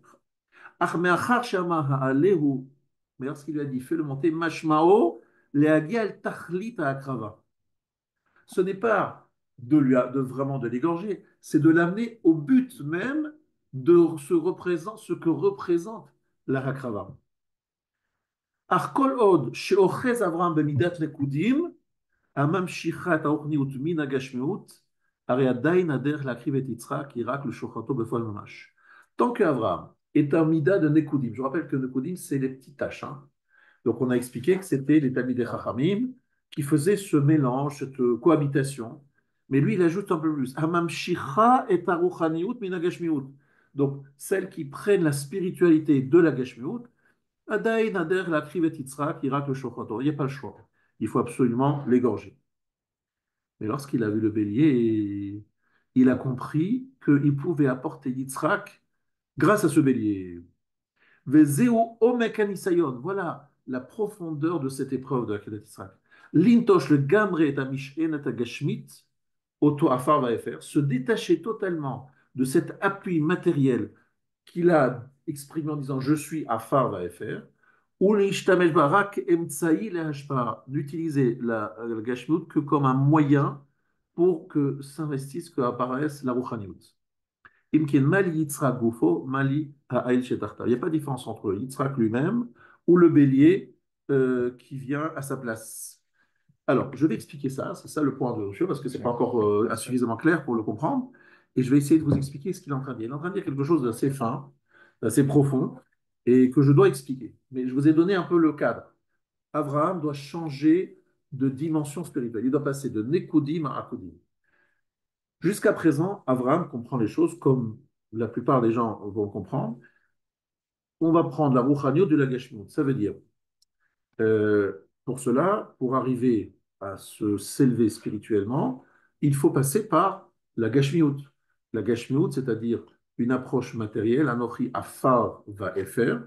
Mais lorsqu'il lui a dit fais-le monter, mashmao, ce n'est pas de vraiment de l'égorger, c'est de l'amener au but même de ce que représente la hakrava. Arcol od, sheochez Avraham bemidat nekudim, amam shichat aochniut min agashmiut, ariadain ader lakriv et Yitzhak, irak le shochato befol mamash. Tant qu'Avraham est un mida de nekudim, je rappelle que nekudim c'est les petites taches. Hein. Donc on a expliqué que c'était les Talmidei Chachamim qui faisaient ce mélange, cette cohabitation. Mais lui, il ajoute un peu plus. Amam shicha et aruchaniut min agashmiut. Donc celles qui prennent la spiritualité de la gashmiut, Adaïn Ader la krivet Yitzhak, Irak le shochato. Il n'y a pas le choix. Il faut absolument l'égorger. Mais lorsqu'il a vu le bélier, il a compris qu'il pouvait apporter Yitzhak grâce à ce bélier. Vezeu omek anisayon. Voilà la profondeur de cette épreuve de la Kedat Yitzhak. L'intosh le gamre et amish'en et agashmit, auto afar va faire, se détacher totalement de cet appui matériel qu'il a exprimé en disant je suis afar va faire, ou l'ishtamesh barak emtsaï le hashpa, d'utiliser la gashmut que comme un moyen pour que s'investisse, que apparaisse la rouchaniout. Imkin mali Yitzhak gufo, mali ha'ail shetarta. Il n'y a pas de différence entre Yitzhak lui-même ou le bélier qui vient à sa place. Alors, je vais expliquer ça, c'est ça le point de Rocheux, parce que ce n'est pas encore suffisamment clair pour le comprendre, et je vais essayer de vous expliquer ce qu'il est en train de dire. Il est en train de dire quelque chose d'assez fin, d'assez profond, et que je dois expliquer. Mais je vous ai donné un peu le cadre. Abraham doit changer de dimension spirituelle. Il doit passer de Nekodim à Akodim. Jusqu'à présent, Abraham comprend les choses comme la plupart des gens vont comprendre. On va prendre la Rouchanio de la Gashmut. Ça veut dire, pour cela, pour arriver à s'élever spirituellement, il faut passer par la Gashmiut. La Gashmiut, c'est-à-dire une approche matérielle, Anochi Afar va Efer,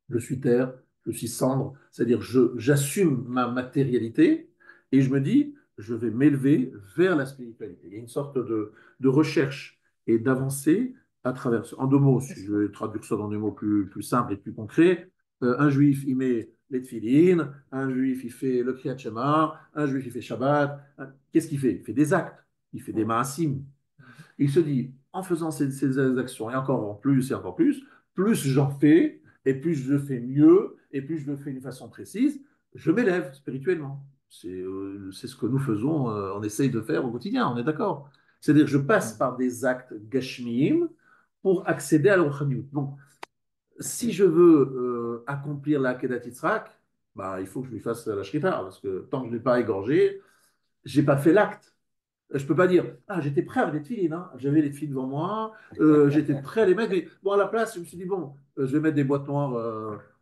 je suis terre, je suis cendre, c'est-à-dire j'assume ma matérialité et je me dis, je vais m'élever vers la spiritualité. Il y a une sorte de recherche et d'avancée à travers. En deux mots, si je vais traduire ça dans des mots plus simples et plus concrets, un juif, il met les tefilines, un juif, il fait le Kriyat Shema, un juif, il fait Shabbat. Qu'est-ce qu'il fait? Il fait des actes, il fait des maasim. Il se dit, en faisant ces actions, et encore plus j'en fais, et plus je le fais mieux, et plus je le fais d'une façon précise, je m'élève spirituellement. C'est ce que nous faisons, on essaye de faire au quotidien, on est d'accord. C'est-à-dire que je passe par des actes gashmiim pour accéder à la Donc, si je veux accomplir la Kedat Yitzhak, bah, il faut que je lui fasse la shrita, parce que tant que je ne l'ai pas égorgé, je n'ai pas fait l'acte. Je peux pas dire, ah, j'étais prêt avec les tefilines, hein. J'avais les tefilines devant moi, j'étais prêt à les mettre. Mais bon, à la place, je me suis dit, bon, je vais mettre des boîtes noires,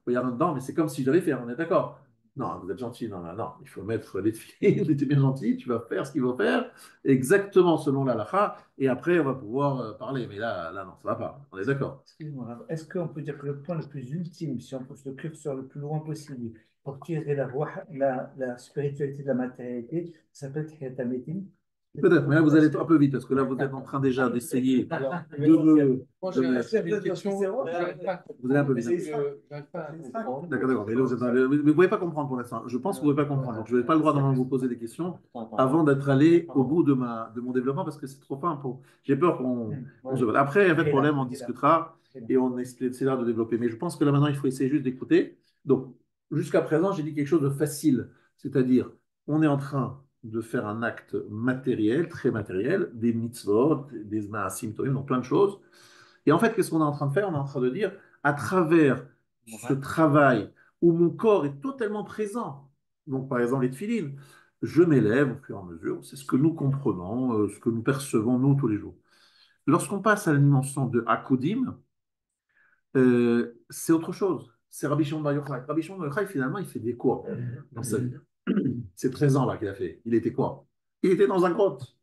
il y a rien dedans, mais c'est comme si je l'avais fait, on est d'accord? Non, vous êtes gentil, non, non, non, il faut mettre les tefilines, il était bien gentil, tu vas faire ce qu'il faut faire, exactement selon la halakha, et après, on va pouvoir parler. Mais là, non, ça va pas, on est d'accord. Excuse-moi, Rav. Est-ce qu'on peut dire que le point le plus ultime, si on pousse le curseur le plus loin possible pour tirer la spiritualité de la matérialité, ça s'appelle Tchiyat HaMetim? Peut-être, mais là, vous allez un peu vite, parce que là, vous êtes en train déjà d'essayer de Moi, de me- j'ai une question, j'arrive pas à Vous allez un peu comprendre. vite. J'arrive pas à comprendre. D'accord, d'accord. Mais là, mais vous ne pouvez pas comprendre pour l'instant. Je pense que vous ne pouvez pas comprendre. Donc, je n'ai pas le droit de vous poser des questions avant d'être allé au bout de mon développement parce que c'est trop fin. J'ai peur qu'on se vote. Après, il n'y a pas de problème, on discutera et on essaiera de développer. Mais je pense que là, maintenant, il faut essayer juste d'écouter. Donc, jusqu'à présent, j'ai dit quelque chose de facile. C'est-à-dire, on est en train de faire un acte matériel, très matériel, des mitzvot, des maasim tovim, donc plein de choses. Et en fait, qu'est-ce qu'on est en train de faire? On est en train de dire, à travers ce travail où mon corps est totalement présent, donc par exemple les tefilines, je m'élève au fur et à mesure, c'est ce que nous comprenons, ce que nous percevons nous tous les jours. Lorsqu'on passe à la dimension de Hakodim, c'est autre chose. C'est Rabbi Shimon Bar Yochai. Rabbi Shimon Bar Yochai, finalement, il fait des quoi dans sa vie? C'est 13 ans là qu'il a fait. Il était quoi? Il était dans un grotte.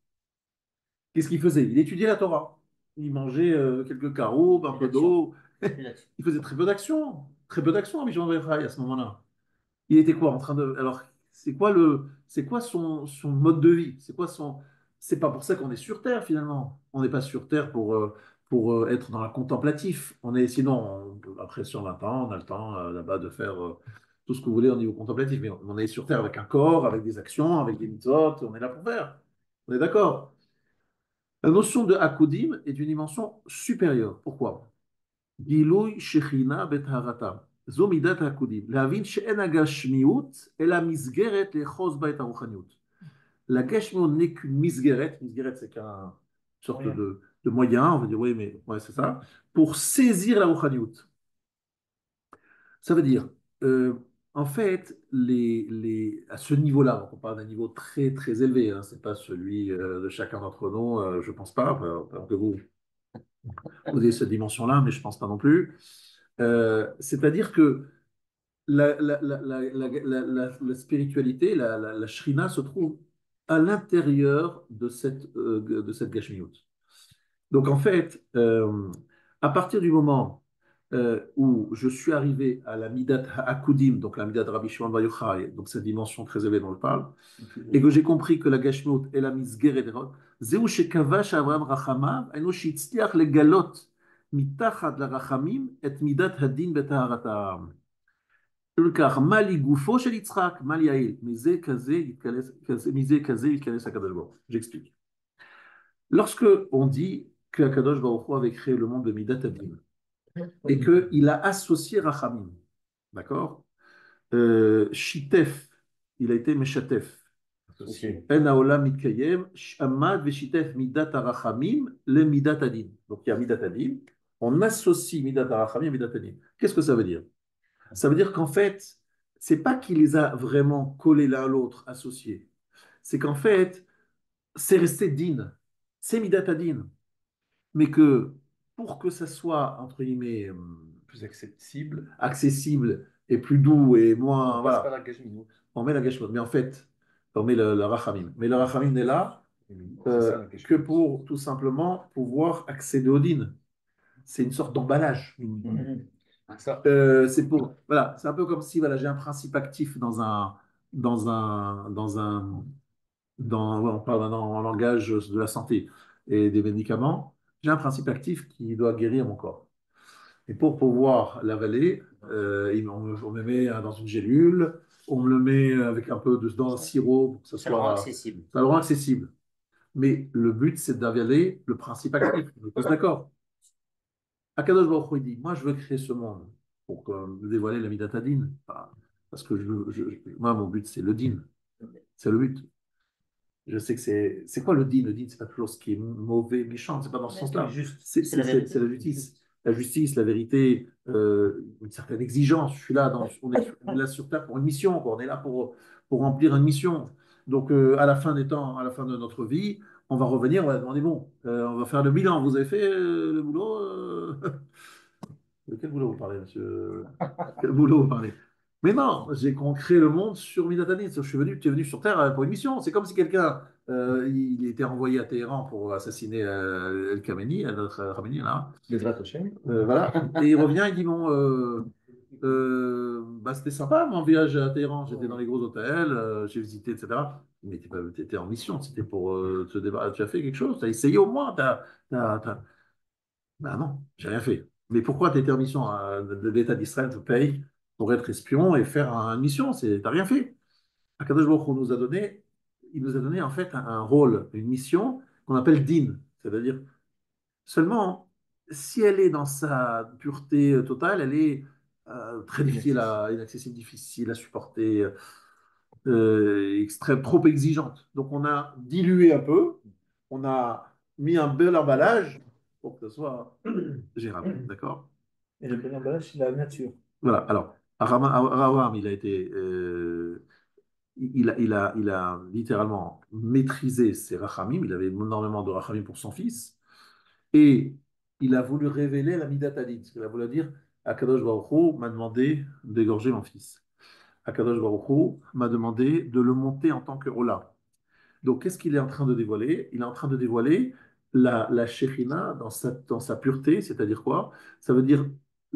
Qu'est-ce qu'il faisait? Il étudiait la Torah. Il mangeait quelques carottes, un peu d'eau. Il faisait très peu d'actions. Très peu d'actions, Rabbi Shimon Bar Yochai, à ce moment-là. Il était quoi en train de. Alors, c'est quoi son mode de vie? C'est pas pour ça qu'on est sur Terre finalement. On n'est pas sur Terre pour être dans la contemplatif. Sinon, après sur 20 ans, on a le temps là-bas de faire tout ce que vous voulez au niveau contemplatif. Mais on est sur Terre avec un corps, avec des actions, avec des mitzvot. On est là pour faire. On est d'accord? La notion de Hakodim est une dimension supérieure. Pourquoi? גילוי שכינה בטהרתם. זו מידת העקודים. להבין שאין הגשמיות, אלא מסגרת לאחוז בה את הרוחניות. La n'est qu'une misgeret. Misgeret, c'est qu'une sorte de moyen, on va dire, oui, mais ouais, c'est ça, pour saisir la rouchaniout. Ça veut dire, en fait, à ce niveau-là, on parle d'un niveau très, très élevé, hein, c'est pas celui de chacun d'entre nous, je pense pas, que vous avez cette dimension-là, mais je pense pas non plus. C'est-à-dire que la spiritualité, la shrina se trouve à l'intérieur de cette gashmiut. Donc en fait, à partir du moment où je suis arrivé à la midat ha'akudim, donc la midat de Rabbi Shimon Bar Yochai, donc cette dimension très élevée dont je parle, et que j'ai compris que la gashmiut est la misgeret, zeu shekavash Avraham rachamav, eno shehitzliach legalot mitachat larachamim et midat hadin betaharat כך, מה לי גופו של יצחק, מה לי העיל, מזה כזה יתכנס הקדוש ברוך הוא. J'explique. Lorsque on dit que Akadosh Baruch Hu avait créé le monde de Midat Hadin et qu'il a associé Rachamim, d'accord? Shitef, il a été Meshatef. En haolam mitkayem, Amad veshitef Midat Arachamim le Midat Hadin. Donc il y a Midat Hadin, on associe Midat Arachamim à Midat Hadin. Qu'est-ce que ça veut dire? Ça veut dire qu'en fait, c'est pas qu'il les a vraiment collés l'un à l'autre, associés. C'est qu'en fait, c'est resté din. C'est midat din. Mais que pour que ça soit, entre guillemets, plus accessible et plus doux et moins. Voilà. On met la gashmot. Mais en fait, on met le rachamim. Mais le rachamim n'est là que pour tout simplement pouvoir accéder au din. C'est une sorte d'emballage. C'est pour, voilà, c'est un peu comme si voilà, j'ai un principe actif ouais, on parle maintenant en langage de la santé et des médicaments. J'ai un principe actif qui doit guérir mon corps. Et pour pouvoir l'avaler, on me met dans une gélule, on me le met avec un peu dans un sirop pour que Ça le rend accessible. ça le rend accessible. Mais le but, c'est d'avaler le principe actif. On est tous d'accord. Akadosh Baruch Hu dit, moi je veux créer ce monde pour dévoiler la Midat Hadin. Parce que moi, mon but, c'est le din. C'est le but. Je sais que c'est quoi le din? Le din, c'est pas toujours ce qui est mauvais, méchant, c'est pas dans ce sens-là. Juste, C'est la justice. la justice, la vérité, une certaine exigence. Je suis là, on est là sur Terre pour une mission, quoi. On est là pour remplir une mission. Donc, à la fin des temps, à la fin de notre vie, on va revenir, on va demander, bon, on va faire le bilan. Vous avez fait le boulot De quel boulot vous parlez, monsieur? Quel boulot vous parlez? Mais non, j'ai créé le monde sur Midatani. Tu es venu sur Terre pour une mission. C'est comme si quelqu'un il était envoyé à Téhéran pour assassiner El Khamenei, notre Khamenei, là. Bezrat Hashem. Voilà. Et il revient, il dit bon, bah, c'était sympa mon voyage à Téhéran. J'étais dans les gros hôtels, j'ai visité, etc. Mais tu étais en mission, c'était pour te débarrasser. Tu as fait quelque chose, tu as essayé au moins. Ben non, j'ai rien fait. Mais pourquoi tu étais en mission? L'État d'Israël te paye pour être espion et faire une mission. T'as rien fait. Akadosh Baruch Hu il nous a donné en fait un rôle, une mission qu'on appelle din. C'est-à-dire seulement si elle est dans sa pureté totale, elle est très difficile inaccessible, difficile à supporter, extrême, trop exigeante. Donc on a dilué un peu, on a mis un bel emballage pour que ce soit gérable, d'accord? Et le bel emballage, c'est la nature. Voilà, alors, Abraham, il a été, il a littéralement maîtrisé ses rachamim, il avait énormément de rachamim pour son fils, et il a voulu révéler la Midat Hadin, ce qu'il a voulu dire, Akadosh Baruch Hu m'a demandé d'égorger mon fils. Akadosh Baruch Hu m'a demandé de le monter en tant que Ola. Donc, qu'est-ce qu'il est en train de dévoiler? Il est en train de dévoiler la Shekhinah dans sa pureté, c'est-à-dire quoi? Ça veut dire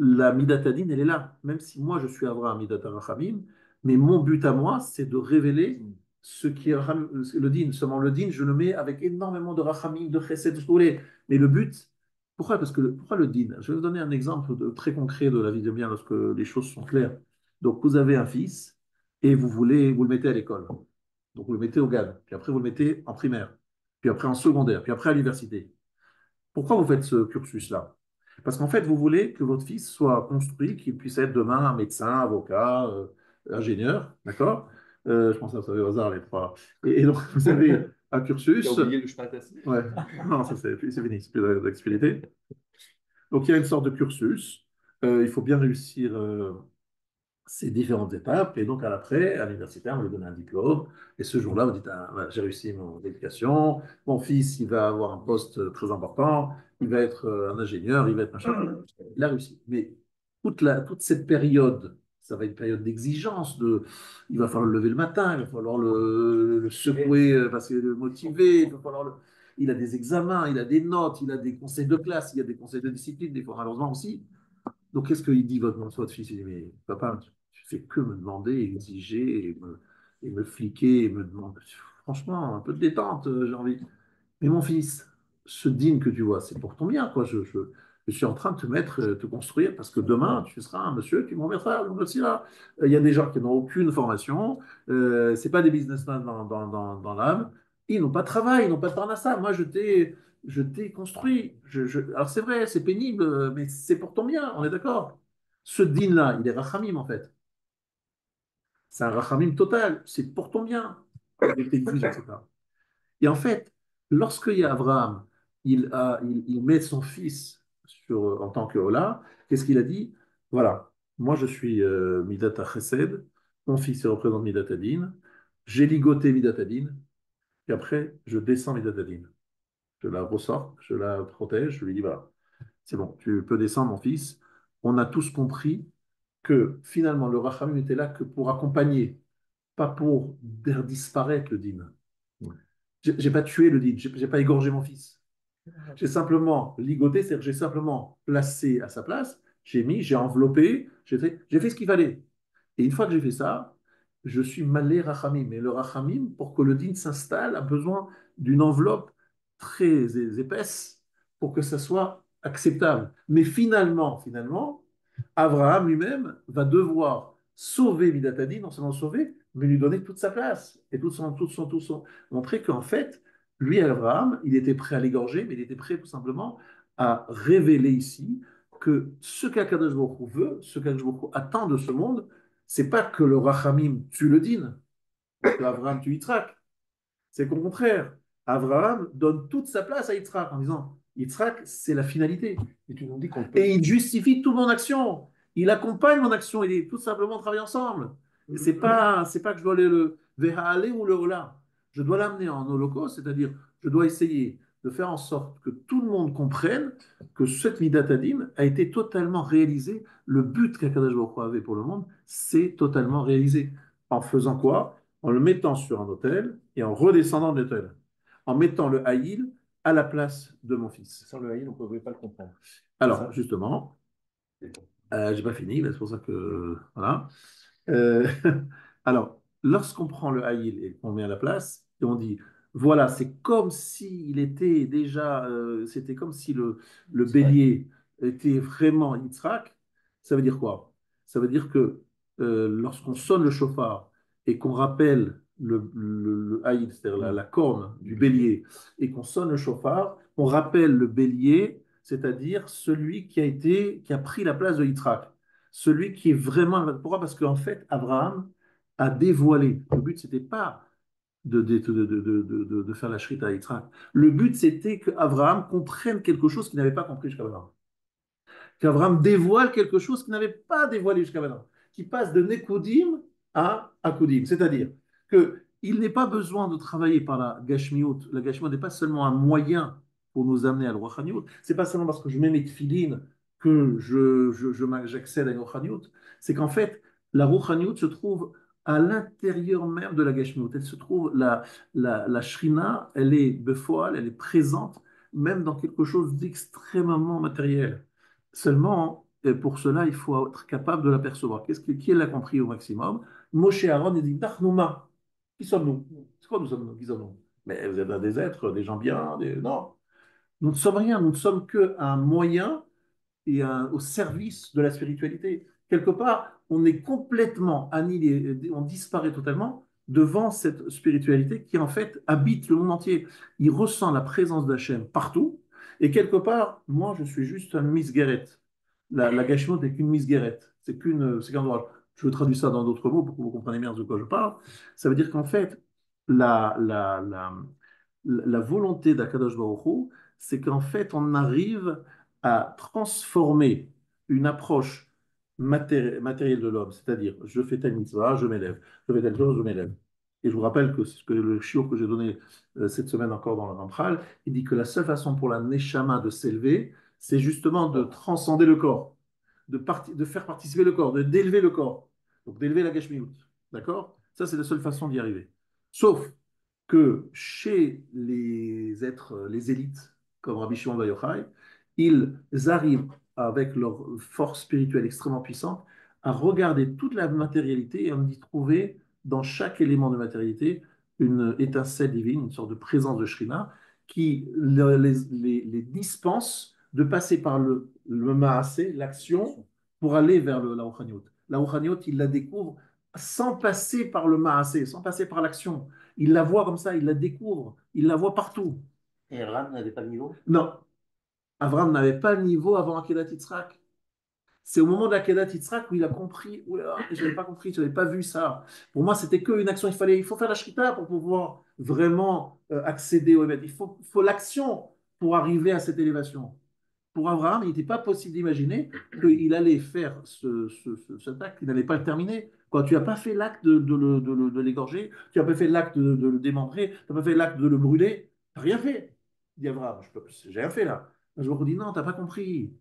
la Midatadine, elle est là. Même si moi, je suis Avraham Midata Rachamim, mais mon but à moi, c'est de révéler ce qui est le din. Seulement le din, je le mets avec énormément de Rachamim, de Chesed, tout ce que vous voulez. Mais le but, pourquoi? Pourquoi le din? Je vais vous donner un exemple très concret de la vie de bien lorsque les choses sont claires. Donc, vous avez un fils et vous le mettez à l'école. Donc vous le mettez au GAD, puis après vous le mettez en primaire, puis après en secondaire, puis après à l'université. Pourquoi vous faites ce cursus-là? Parce qu'en fait, vous voulez que votre fils soit construit, qu'il puisse être demain un médecin, avocat, ingénieur, d'accord? Je pense que ça va au hasard les trois. Et donc vous avez un cursus. Tu as oublié le Shpatas. Ouais, non, ça c'est fini, c'est plus d'actualité. Donc il y a une sorte de cursus. Il faut bien réussir ces différentes étapes. Et donc, à l'après, à l'université, on lui donne un diplôme. Et ce jour-là, vous dites, ah, voilà, j'ai réussi mon éducation. Mon fils, il va avoir un poste très important. Il va être un ingénieur, il va être machin. Il a réussi. Mais toute cette période, ça va être une période d'exigence. Il va falloir le lever le matin, il va falloir le secouer parce qu'il est motivé. Il va falloir il a des examens, il a des notes, il a des conseils de classe, il y a des conseils de discipline, des fois malheureusement aussi. Donc, qu'est-ce qu'il dit, votre fils? Il dit, mais papa, tu fais que me demander, exiger, et me fliquer, et me demander. Franchement, un peu de détente, j'ai envie. Mais mon fils, ce digne que tu vois, c'est pour ton bien, quoi. Je suis en train de te mettre, te construire, parce que demain, tu seras un monsieur qui me remettra le dossier là. Il y a des gens qui n'ont aucune formation, c'est pas des businessmen dans l'âme, ils n'ont pas de travail, ils n'ont pas de parnassa. Moi, je t'ai construit. Alors c'est vrai, c'est pénible, mais c'est pour ton bien, on est d'accord. Ce din-là, il est rachamim en fait. C'est un rachamim total, c'est pour ton bien. Il t'exige, etc. Et en fait, lorsque il y a Abraham, il met son fils en tant que Ola, qu'est-ce qu'il a dit? Voilà, moi je suis Midata Chesed, mon fils il représente Midata Din, j'ai ligoté Midata Din, et après je descends Midata Din. Je la ressors, je la protège, je lui dis voilà, c'est bon, tu peux descendre mon fils. On a tous compris que finalement le Rachamim était là que pour accompagner, pas pour faire disparaître le din. J'ai pas tué le din, j'ai pas égorgé mon fils. J'ai simplement ligoté, c'est-à-dire que j'ai simplement placé à sa place, j'ai enveloppé, j'ai fait ce qu'il fallait. Et une fois que j'ai fait ça, je suis malé rachamim. Et le rachamim, pour que le din s'installe, a besoin d'une enveloppe très épaisse pour que ça soit acceptable. Mais finalement, Abraham lui-même va devoir sauver Midatadine, non seulement sauver, mais lui donner toute sa place et tout son, montrer qu'en fait, lui, Abraham, il était prêt à l'égorger, mais il était prêt tout simplement à révéler ici que ce qu'Akadosh Baruch Hu veut, ce qu'Akadosh Baruch Hu attend de ce monde, c'est pas que le Rachamim tue le din, que Abraham tue Yitzhak. C'est qu'au contraire, Abraham donne toute sa place à Yitzhak en disant Yitzhak, c'est la finalité. Et tu nous dis qu'on peut. Et il justifie toute mon action. Il accompagne mon action. Il est tout simplement travailler ensemble. C'est pas que je dois aller le aller ou le là. Je dois l'amener en holocauste, c'est-à-dire je dois essayer de faire en sorte que tout le monde comprenne que cette Midat Adin a été totalement réalisée. Le but qu'Akadosh Baruch Hu avait pour le monde, c'est totalement réalisé. En faisant quoi? En le mettant sur un autel et en redescendant de l'autel. En mettant le haïl à la place de mon fils. Sans le haïl, on ne pouvait pas le comprendre. Alors, justement, j'ai pas fini, c'est pour ça que. Voilà. Alors, lorsqu'on prend le haïl et qu'on met à la place, et on dit, voilà, c'est comme s'il était déjà. C'était comme si le bélier était vraiment Yitzhak. Ça veut dire quoi? Ça veut dire que lorsqu'on sonne le chauffard et qu'on rappelle le haïl, c'est-à-dire la corne du bélier, et qu'on sonne le chauffard, on rappelle le bélier, c'est-à-dire celui qui a pris la place de Yitzhak, celui qui est vraiment. Pourquoi? Parce qu'en fait, Abraham a dévoilé. Le but, c'était pas de faire la shrita à Yitzhak. Le but, c'était qu'Abraham comprenne quelque chose qu'il n'avait pas compris jusqu'à maintenant. Qu'Abraham dévoile quelque chose qu'il n'avait pas dévoilé jusqu'à maintenant. Qui passe de Nekudim à Akudim. C'est-à-dire qu'il n'est pas besoin de travailler par la Gashmiut. La Gashmiut n'est pas seulement un moyen pour nous amener à l'Ruachaniut. C'est pas seulement parce que je mets mes tefilines que j'accède à l'Ruachaniut. C'est qu'en fait, la Ruachaniut se trouve à l'intérieur même de la Gashmiut. Elle se trouve, la Shrina, elle est befoal, elle est présente, même dans quelque chose d'extrêmement matériel. Seulement, pour cela, il faut être capable de l'apercevoir. Qui l'a compris au maximum? Moshe Aaron, il dit, Nachnouma, qui sommes-nous? C'est quoi nous sommes-nous? Qui sommes-nous? Mais vous êtes des êtres, des gens bien, non. Nous ne sommes rien, nous ne sommes qu'un moyen et au service de la spiritualité. Quelque part, on est complètement annihilé, on disparaît totalement devant cette spiritualité qui, en fait, habite le monde entier. Il ressent la présence d'Hachem partout. Et quelque part, moi, je suis juste un misgueret. La Gashmot n'est qu'une misgueret. C'est qu'un droit. Je traduis ça dans d'autres mots pour que vous compreniez bien de quoi je parle. Ça veut dire qu'en fait, la, la, la, la volonté d'Akadosh Baruch Hu, c'est qu'en fait, on arrive à transformer une approche matérielle de l'homme, c'est-à-dire je fais telle mitzvah, je m'élève, je fais telle chose, je m'élève. Et je vous rappelle que c'est ce que le shiur que j'ai donné cette semaine encore dans le Rantral, il dit que la seule façon pour la neshama de s'élever, c'est justement de transcender le corps, de faire participer le corps, d'élever le corps, donc d'élever la gashmiut. D'accord? Ça, c'est la seule façon d'y arriver. Sauf que chez les êtres, les élites, comme Rabbi Shimon Bar Yochai, ils arrivent, avec leur force spirituelle extrêmement puissante, à regarder toute la matérialité et à y trouver dans chaque élément de matérialité une étincelle divine, une sorte de présence de Shrina, qui les dispense de passer par le Maasé, l'action, pour aller vers la Rouhaniot. La Rouhaniot, ils la découvrent sans passer par le Maasé, sans passer par l'action. Il la voit comme ça, il la découvre, il la voit partout. Et Abraham n'avait pas le niveau? Non, Abraham n'avait pas le niveau avant Akedat Yitzhak. C'est au moment de l'Akedat Yitzhak où il a compris, je n'avais pas compris, je n'avais pas vu ça. Pour moi, c'était qu'une action. Il faut faire la Shrita pour pouvoir vraiment accéder au Émet. Il faut l'action pour arriver à cette élévation. Pour Abraham, il n'était pas possible d'imaginer qu'il allait faire cet acte, il n'allait pas le terminer. Quand tu n'as pas fait l'acte de l'égorger, tu n'as pas fait l'acte de le démembrer, tu n'as pas fait l'acte de le brûler, tu n'as rien fait. Il dit Abraham, j'ai rien fait là. Je me dis non, tu n'as pas compris.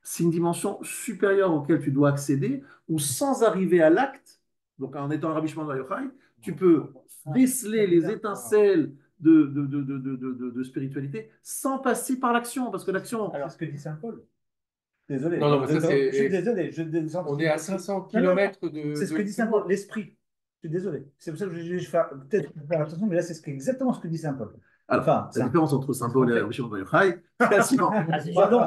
C'est une dimension supérieure auquel tu dois accéder, ou sans arriver à l'acte, donc en étant un Rabbi Shimon Bar Yochai, tu peux déceler les étincelles de spiritualité sans passer par l'action, parce que l'action. Alors, ce que dit Saint Paul. Désolé. Non, mais ça, Je suis désolé. On est à 500 Non, non, km de. c'est ce que dit Saint Paul, l'esprit. Je suis désolé. C'est pour ça que je vais peut-être faire attention, mais là, c'est exactement ce que dit Saint Paul. Alors, Enfin, la différence entre Saint Paul et Rabbi Shimon Bar Yochai, pardon,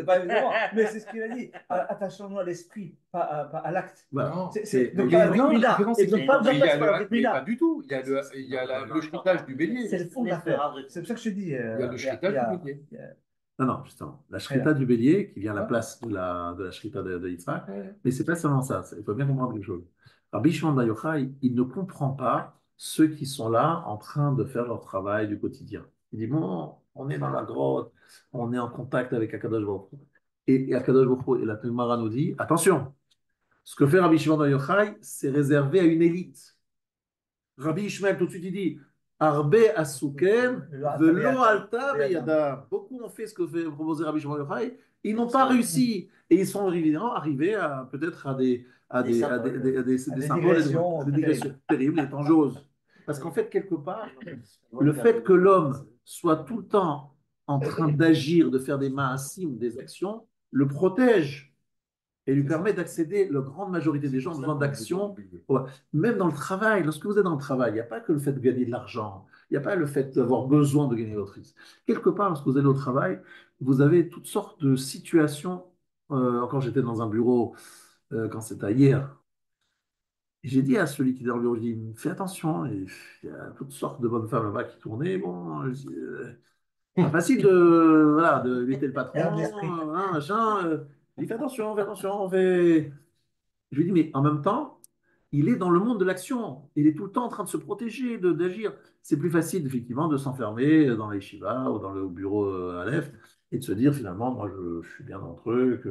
pas évidemment, mais c'est ce qu'il a dit. Attachons-nous à l'esprit, pas à l'acte. voilà. Non, Donc, la Mila, différence, et c'est donc pas besoin de passer par la mais Mila. pas du tout. Il y a le shritage du bélier. C'est le fond de l'affaire. C'est pour ça que je te dis. Il y a le shritage du bélier. Non, justement. La shrita du bélier qui vient à la place de la shrita de Yitzhak, mais c'est pas seulement ça. Il faut bien comprendre quelque chose. Rabbi Shimon Bar Yochai, il ne comprend pas ceux qui sont là en train de faire leur travail du quotidien. Il dit, bon, on est dans la grotte, on est en contact avec Akadosh Baruch Hu. Et Akadosh Baruch Hu, et la Gemara nous dit, attention, ce que fait Rabbi Shimon Bar Yochai, c'est réservé à une élite. Rabbi Ishmael, tout de suite, il dit Arbe asuken, velo alta beyada. Beaucoup ont fait ce que fait proposer Rabbi Shimon Yochai. Ils n'ont pas réussi. Et ils sont évidemment arrivés à peut-être des symboles, des digressions terribles et dangereuses. Parce qu'en fait, quelque part, le fait que l'homme soit tout le temps en train d'agir, de faire des maasim, des actions, le protège et lui permet d'accéder, la grande majorité des gens ont besoin d'action, même dans le travail. Lorsque vous êtes dans le travail, il n'y a pas que le fait de gagner de l'argent, il n'y a pas le fait d'avoir besoin de gagner votre risque. Quelque part, lorsque vous allez au travail, vous avez toutes sortes de situations. Encore, j'étais dans un bureau quand c'était hier. J'ai dit à celui qui est dans le bureau, je dis, fais attention, il y a toutes sortes de bonnes femmes là-bas qui tournaient. Bon, je dis, pas facile de, voilà, de éviter le patron, hein, machin. Je dis, fais attention, fais... Je lui dis, mais en même temps, il est dans le monde de l'action. Il est tout le temps en train de se protéger, d'agir. C'est plus facile, effectivement, de s'enfermer dans les yeshiva ou dans le bureau Aleph et de se dire, finalement, moi, je suis bien dans le truc.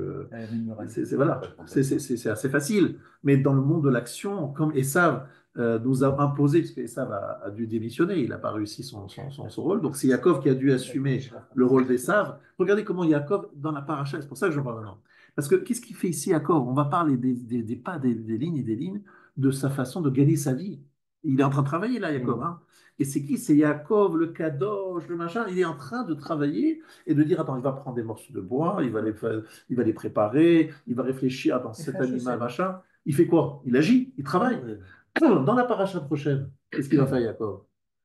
Voilà, c'est assez facile. Mais dans le monde de l'action, comme Esav nous a imposé, parce qu'Esav a dû démissionner, il n'a pas réussi son rôle. Donc, c'est Yaakov qui a dû assumer le rôle d'Esav. Regardez comment Yaakov, dans la paracha, c'est pour ça que j'en parle maintenant. Parce que qu'est-ce qu'il fait ici, Yaakov? On va parler des pas, des lignes et des lignes de sa façon de gagner sa vie. Il est en train de travailler là, Yaakov. Hein. Et c'est qui? C'est Yaakov, le Kadosh, le machin. Il est en train de travailler et de dire, attends, il va prendre des morceaux de bois, il va les préparer, il va réfléchir, attends, cet animal, machin. Il fait quoi? Il agit, il travaille. Dans la paracha prochaine, qu'est-ce qu'il va faire, Yaakov?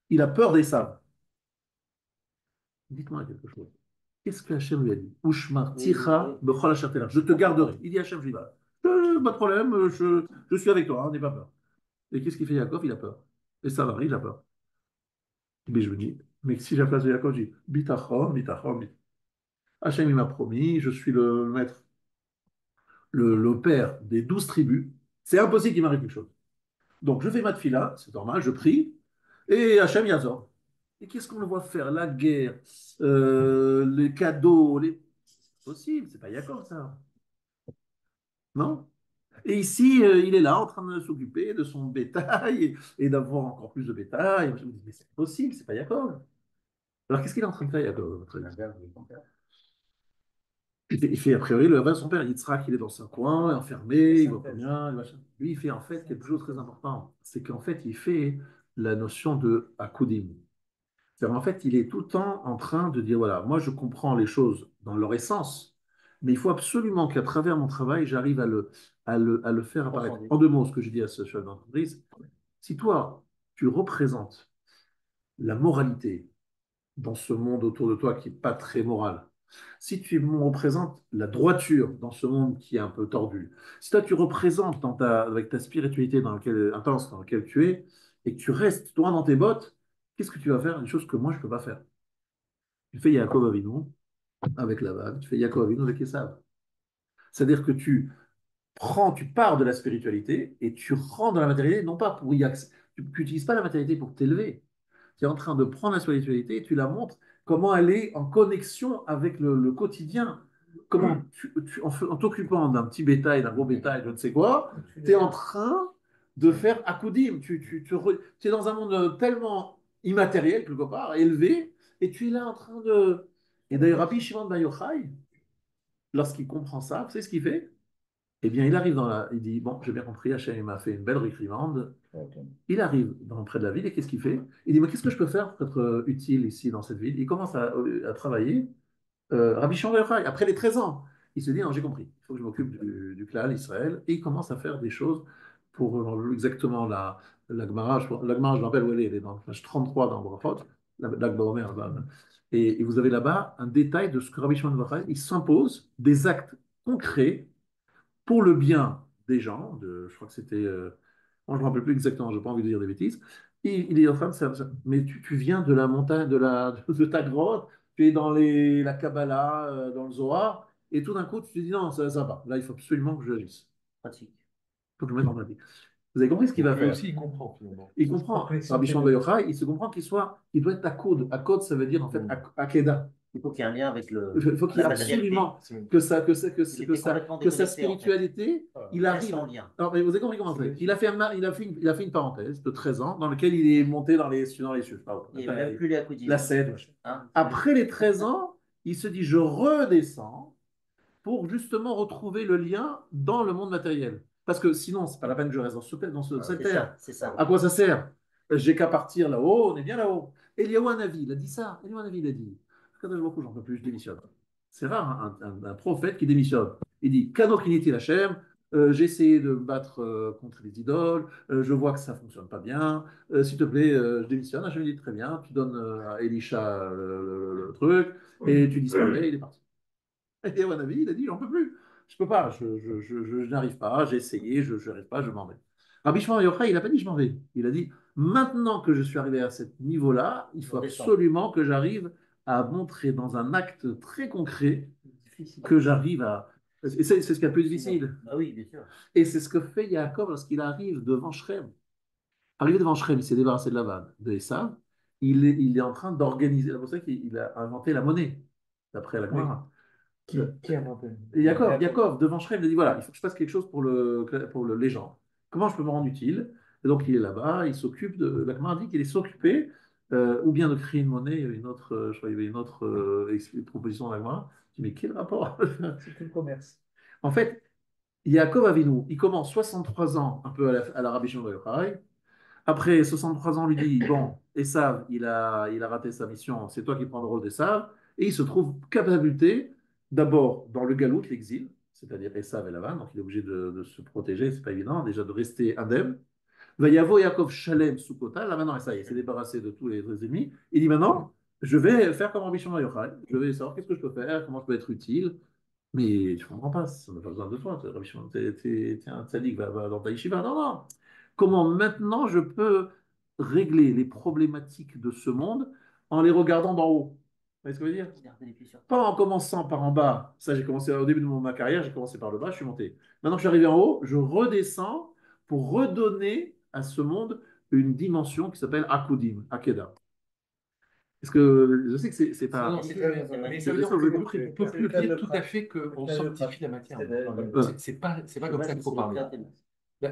Il a peur des sables. Dites-moi quelque chose. Qu'est-ce que Hachem lui a dit? Ushmar ticha bechol asher telach. Je te garderai. Il dit Hachem, je dis, pas de problème, je suis avec toi, hein, n'aie pas peur. Et qu'est-ce qu'il fait Yaakov? Il a peur. Et ça va, il a peur. Mais je me dis, mais si j'ai la place de Yaakov, je dis, bitachon, bitachon, bitachon. Hachem, il m'a promis, je suis le maître, le père des 12 tribus. C'est impossible qu'il m'arrive quelque chose. Donc, je fais ma tefila, c'est normal, je prie, et Hachem Yazor. Et qu'est-ce qu'on le voit faire? La guerre, les cadeaux, c'est possible, c'est pas Yaakov, ça. Non? Et ici, il est là en train de s'occuper de son bétail et d'avoir encore plus de bétail. Je me dis, mais c'est possible, c'est pas Yaakov. Alors qu'est-ce qu'il est en train de faire, Yaakov? Il fait a priori le rêve de son père. Yitzhak, il est dans son coin, enfermé, il voit pas bien. Lui, il fait en fait quelque chose de très important. C'est qu'en fait, il fait la notion de akudim. C'est-à-dire, en fait, il est tout le temps en train de dire, voilà, moi, je comprends les choses dans leur essence, mais il faut absolument qu'à travers mon travail, j'arrive à le faire apparaître. En deux mots, ce que je dis à ce chef d'entreprise, si toi, tu représentes la moralité dans ce monde autour de toi qui n'est pas très moral, si tu représentes la droiture dans ce monde qui est un peu tordu, si toi tu représentes avec ta spiritualité intense dans laquelle tu es, et que tu restes droit dans tes bottes, qu'est-ce que tu vas faire? Une chose que moi je ne peux pas faire. Tu fais Yaakov Avinu avec Lavan, tu fais Yaakov Avinu avec Esav. C'est-à-dire que tu pars de la spiritualité et tu rentres dans la matérialité, non pas pour y accéder. Tu n'utilises pas la matérialité pour t'élever. Tu es en train de prendre la spiritualité et tu la montres comment elle est en connexion avec le quotidien. Comment en t'occupant d'un petit bétail, d'un gros bétail, je ne sais quoi, tu es en train de faire akudim. Tu es dans un monde tellement immatériel, quelque part, élevé, et tu es là en train de. Et d'ailleurs, Rabbi Shimon Bar Yochai, lorsqu'il comprend ça, vous savez ce qu'il fait? Eh bien, il arrive il dit, bon, j'ai bien compris, Hachem m'a fait une belle réprimande. Il arrive près de la ville et qu'est-ce qu'il fait? Il dit, mais qu'est-ce que je peux faire pour être utile ici dans cette ville? Il commence à travailler. Rabbi Shimon Bar Yochai, après les 13 ans, il se dit, non, j'ai compris, il faut que je m'occupe du clan Israël. Et il commence à faire des choses pour exactement la Gemara. La Gemara, je me rappelle où elle est dans la page 33 dans Brachot, la Gemara Omer. Et vous avez là-bas un détail de ce que Rabbi Shimon Bar Yochai, il s'impose des actes concrets pour le bien des gens, je crois que c'était, moi je ne me rappelle plus exactement, je n'ai pas envie de dire des bêtises, et il est en train de faire ça. Mais tu viens de la montagne, de ta grotte, tu es dans la Kabbalah, dans le Zohar, et tout d'un coup tu te dis non, ça va. Là, il faut absolument que je agisse. Pratique. Il faut que je me mette en pratique. Vous avez compris ce qu'il va Donc, lui faire? aussi, il comprend finalement. Il comprend. Complexion Rabbi Shimon Bar théologique. Yochai, il se comprend qu'il doit être akod. Akod, ça veut dire en fait akeda. Il faut qu'il y ait un lien avec Il faut qu'il y ait la matérialité. absolument C'est- que ça, que ça, que, Il que était ça, complètement que sa déconnecté, en fait. spiritualité, il Il a arrive. son lien. Alors, mais vous avez compris comment c'est? Il a fait une parenthèse de 13 ans dans laquelle il est monté dans les cieux. Pardon. Il n'y avait même plus les accoudis. La scène. Hein. Après les 13 ans, il se dit je redescends pour justement retrouver le lien dans le monde matériel. Parce que sinon, c'est pas la peine que je reste dans cette C'est terre. ça, c'est ça. À quoi ça sert? J'ai qu'à partir là-haut, on est bien là-haut. Eliyahu Hanavi, il a dit ça. Eliyahu Hanavi, il a dit j'en peux plus, je démissionne. C'est rare, un prophète qui démissionne. Il dit Kano Kiniti Lachem, j'ai essayé de me battre contre les idoles, je vois que ça ne fonctionne pas bien, s'il te plaît, je démissionne. Je lui dis très bien, tu donnes à Elisha le truc, et tu disparais, il est parti. Et Wanavi, il a dit, j'en peux plus. Je peux pas, je n'arrive pas, j'ai essayé, je n'arrive pas, je m'en vais. Rabbi Shimon Bar Yochai, il n'a pas dit je m'en vais. Il a dit, maintenant que je suis arrivé à ce niveau-là, il faut On descend. absolument que j'arrive à montrer dans un acte très concret Difficile. que j'arrive à... Et c'est ce qu'il y a de plus difficile. Bah oui, bien sûr. Et c'est ce que fait Yaakov lorsqu'il arrive devant Shrem. Arrivé devant Shrem, il s'est débarrassé de Lavan, de Esav. Il est en train d'organiser, c'est pour ça qu'il a inventé la monnaie, d'après la Gemara. Qui a inventé? Yaakov, devant Shrem, il a dit voilà, il faut que je fasse quelque chose pour les gens. Comment je peux me rendre utile? Et donc il est là-bas, il s'occupe de. La Gemara dit qu'il est s'occuper, ou bien de créer une monnaie, il y avait une autre, je crois qu'il y avait une autre proposition de la Gemara. Je dis mais quel rapport? C'est tout le commerce. En fait, Yaakov Avinu, il commence 63 ans un peu à la Rabbi Shimon Bar Yochai. Après 63 ans, on lui dit bon, Esav, il a raté sa mission, c'est toi qui prends le rôle d'Esav. Et il se trouve catapulté d'abord dans le galout, l'exil, c'est-à-dire Esav et Lavan, donc il est obligé de se protéger, c'est pas évident, déjà de rester indemne. Vayavo Yaakov Shalem Sukkota, là maintenant, ça y est, il s'est débarrassé de tous les ennemis. Il dit maintenant, je vais faire comme Rabbi Shimon Bar Yochai, je vais savoir qu'est-ce que je peux faire, comment je peux être utile. Mais je ne comprends pas, ça n'a pas besoin de toi, Rabbi Shimon, t'es un tzaddik, va dans ta yeshiva. Non, non. Comment maintenant je peux régler les problématiques de ce monde en les regardant d'en haut? Vous voyez ce que je veux dire? Garder les pieds sur terre. Pas en commençant par en bas. Ça, j'ai commencé au début de ma carrière, j'ai commencé par le bas, je suis monté. Maintenant que je suis arrivé en haut, je redescends pour redonner à ce monde une dimension qui s'appelle Akudim, Akeda. Parce que je sais que c'est Non, pas. non, c'est très bien. Mais ça veut dire C'est- qu'on c'est- ne peut plus dire tout à fait qu'on sanctifie la matière. C'est pas comme ça qu'il faut parler.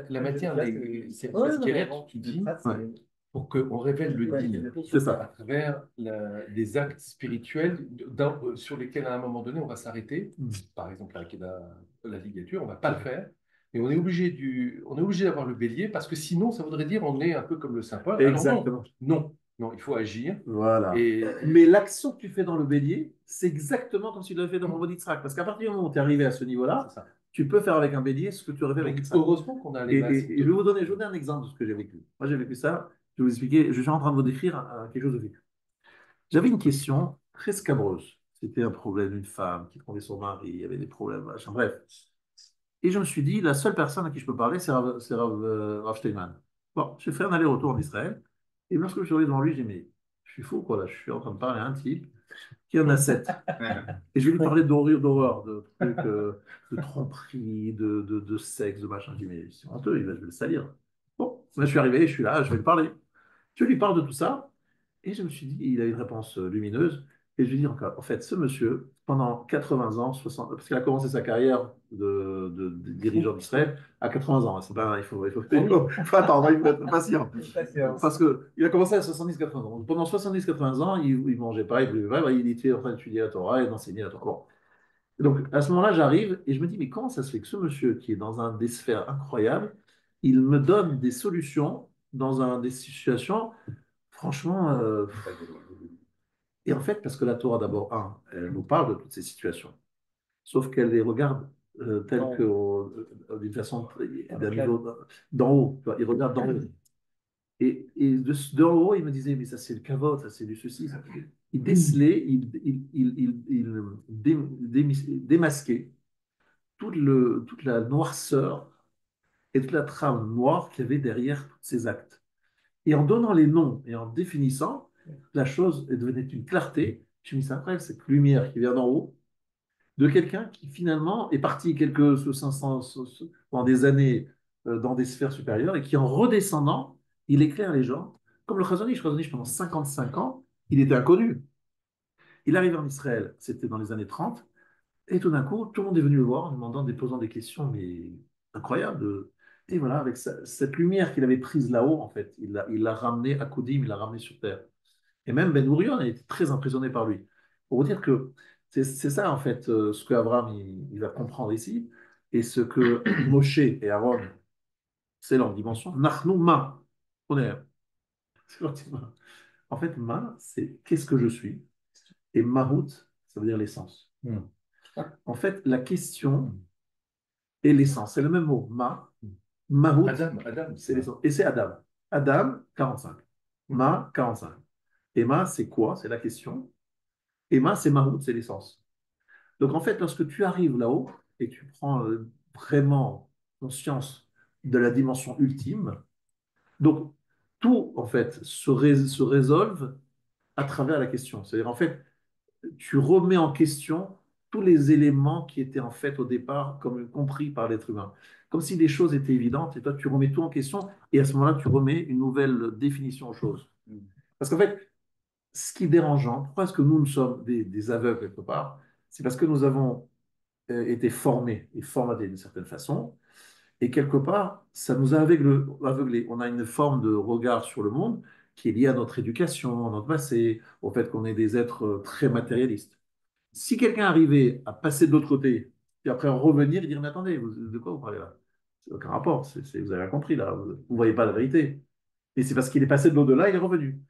La matière, c'est Ouais, ce qui est non, tu dis, Ouais. pour qu'on révèle le Ouais, digne C'est ça. à travers les actes spirituels sur lesquels, à un moment donné, on va s'arrêter. Par exemple, la ligature, on ne va pas le faire. Mais on est obligé d'avoir le bélier parce que sinon, ça voudrait dire on est un peu comme le Saint Paul. Alors Exactement. non, il faut agir. Voilà. Et Mais l'action que tu fais dans le bélier, c'est exactement comme si tu l'avais fait dans le body track. Parce qu'à partir du moment où tu es arrivé à ce niveau-là, c'est ça. tu peux faire avec un bélier ce que tu aurais fait avec Donc, une sac. heureusement qu'on a Et, les bases. et je vais vous donner un exemple de ce que j'ai vécu. Moi, j'ai vécu ça. Je vais vous expliquer. Je suis en train de vous décrire quelque chose de vécu. J'avais une question très scabreuse. C'était un problème d'une femme qui trouvait son mari, il y avait des problèmes, machin, bref. Et je me suis dit, la seule personne à qui je peux parler, c'est Rav Steinman. Bon, j'ai fait un aller-retour en Israël. Et lorsque je suis allé devant lui, j'ai dit, mais je suis fou, quoi, là. Je suis en train de parler à un type qui en a 7. Et je vais lui parler d'horreur, de trucs, de tromperie, de sexe, de machin. Je dis, mais c'est honteux, je vais le salir. Bon, moi, je suis arrivé, je suis là, je vais lui parler. Je lui parle de tout ça. Et je me suis dit, il a une réponse lumineuse. Et je lui dis encore, en fait, ce monsieur, pendant 80 ans, 60, parce qu'il a commencé sa carrière de dirigeant d'Israël à 80 ans. C'est pas, il faut attendre, il faut être patient. Parce qu'il a commencé à 70-80 ans. Pendant 70-80 ans, il ne mangeait pas, il buvait pas, il était en train d'étudier la Torah et d'enseigner la Torah. Bon. Et donc, à ce moment-là, j'arrive et je me dis, mais comment ça se fait que ce monsieur qui est dans des sphères incroyables, il me donne des solutions dans des situations, franchement, et en fait, parce que la Torah, d'abord, elle nous parle de toutes ces situations, sauf qu'elle les regarde telles que, d'une façon, d'un niveau d'en haut. Tu vois, il regarde d'en haut. Et d'en haut, il me disait, mais ça, c'est le kavod, ça, c'est du ceci. Ça. Il décelait, il démasquait toute la noirceur et toute la trame noire qu'il y avait derrière tous ces actes. Et en donnant les noms et en définissant, la chose devenait une clarté. Je me dis, c'est incroyable, cette lumière qui vient d'en haut, de quelqu'un qui finalement est parti pendant des années dans des sphères supérieures et qui, en redescendant, il éclaire les gens. Comme le Chazon Ish. Chazon Ish, pendant 55 ans, il était inconnu. Il arrive en Israël, c'était dans les années 30, et tout d'un coup, tout le monde est venu le voir en demandant, posant des questions, mais incroyables. Et voilà, avec cette lumière qu'il avait prise là-haut, en fait, il l'a ramené à Koudim, il l'a ramené sur terre. Et même Ben Gurion a été très impressionné par lui. Pour vous dire que c'est ça, en fait, ce que Abraham il va comprendre ici, et ce que Moshe et Aaron, c'est leur dimension. Nachnu ma. On est, c'est leur dimension. En fait, ma, c'est qu'est-ce que je suis. Et Mahut, ça veut dire l'essence. En fait, la question et l'essence, c'est le même mot. Mahut, Adam. c'est l'essence. Et c'est Adam. Adam, 45. Ma, 45. Et ma, c'est quoi? C'est la question. Et ma, c'est Mahut, c'est l'essence. Donc en fait, lorsque tu arrives là-haut et tu prends vraiment conscience de la dimension ultime, donc tout en fait se résolve à travers la question. C'est-à-dire en fait, tu remets en question tous les éléments qui étaient en fait au départ comme compris par l'être humain. Comme si les choses étaient évidentes et toi tu remets tout en question et à ce moment-là tu remets une nouvelle définition aux choses. Parce qu'en fait, ce qui est dérangeant, pourquoi est-ce que nous sommes des aveugles quelque part? C'est parce que nous avons été formés et formatés d'une certaine façon et quelque part ça nous a aveuglés. On a une forme de regard sur le monde qui est liée à notre éducation, à notre passé, au fait qu'on est des êtres très matérialistes. Si quelqu'un arrivait à passer de l'autre côté, et après revenir et dire, mais attendez, de quoi vous parlez là? C'est aucun rapport, vous avez rien compris là, vous ne voyez pas la vérité. Et c'est parce qu'il est passé de l'au-delà, il est revenu.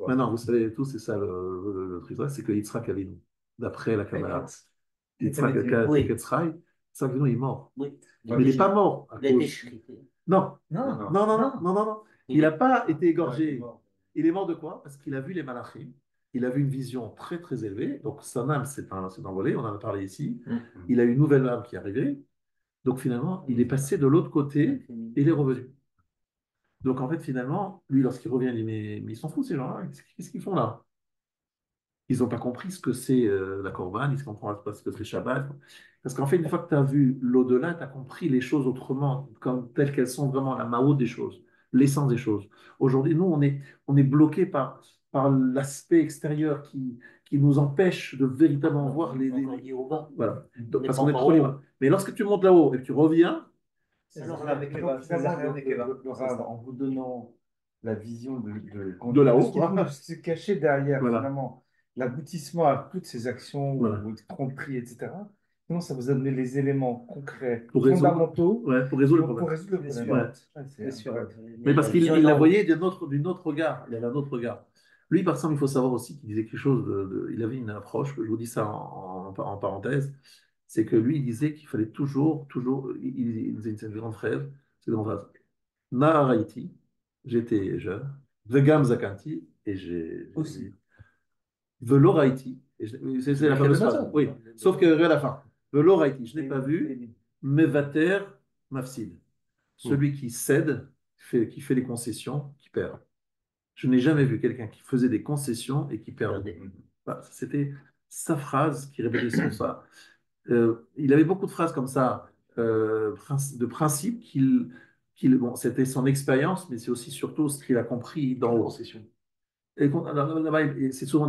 Maintenant, vous savez, tout, c'est ça le truc, c'est que Yitzhak Avinu, d'après la Kabbalah, Yitzhak Oui. Yitzhak Avinu est mort. Oui. Mais il n'est pas mort à Il a été cause. chrité. Non, Non, non, non, non, non, non, non. Il n'a pas été égorgé. Il est mort de quoi? Parce qu'il a vu les malachim. Il a vu une vision très très élevée. Donc son âme s'est envolée. On en a parlé ici. Il a eu une nouvelle âme qui est arrivée. Donc finalement, il est passé de l'autre côté et il est revenu. Donc en fait, finalement, lui, lorsqu'il revient, il dit mais ils s'en foutent ces gens-là. Qu'est-ce qu'ils font là? Ils n'ont pas compris ce que c'est la Corban, ils ne comprennent pas ce que c'est Shabbat. Parce qu'en fait, une fois que tu as vu l'au-delà, tu as compris les choses autrement, comme telles qu'elles sont vraiment la mao des choses, l'essence des choses. Aujourd'hui, nous, on est bloqué par l'aspect extérieur qui nous empêche de véritablement voir voilà. Donc, parce qu'on est trop libre. Mais lorsque tu montes là-haut et que tu reviens, Alors là, avec Eva, c'est là avec Eva. Le Rav, en vous donnant la vision de là-haut, Ce qui peut se cacher derrière, voilà. finalement, l'aboutissement à toutes ces actions Voilà. ou de tromperies, etc. Comment ça vous a donné les éléments concrets, Pour résoudre- fondamentaux pour résoudre le pour problème. résoudre le problème. Ouais. Ouais, Bien sûr. Mais parce qu'il vision il la énorme. voyait d'une autre regard. Il avait un autre regard. Lui, par exemple, il faut savoir aussi qu'il disait quelque chose il avait une approche, je vous dis ça en parenthèse, c'est que lui, il disait qu'il fallait toujours, il disait une grande phrase, c'est une grande phrase. Naharaiti, j'étais jeune, Vegam Zakanti, et j'ai. Aussi. Veloraiti, c'est la fameuse phrase. Oui, sauf que à la fin. Veloraiti, je n'ai pas vu, Mevater Mafsid. Celui qui cède, qui fait les concessions, qui perd. Je n'ai jamais vu quelqu'un qui faisait des concessions et qui perdait. Voilà, c'était sa phrase qui répétait sur ça. Il avait beaucoup de phrases comme ça, de principe, bon, c'était son expérience, mais c'est aussi surtout ce qu'il a compris dans haut. Là-bas, c'est souvent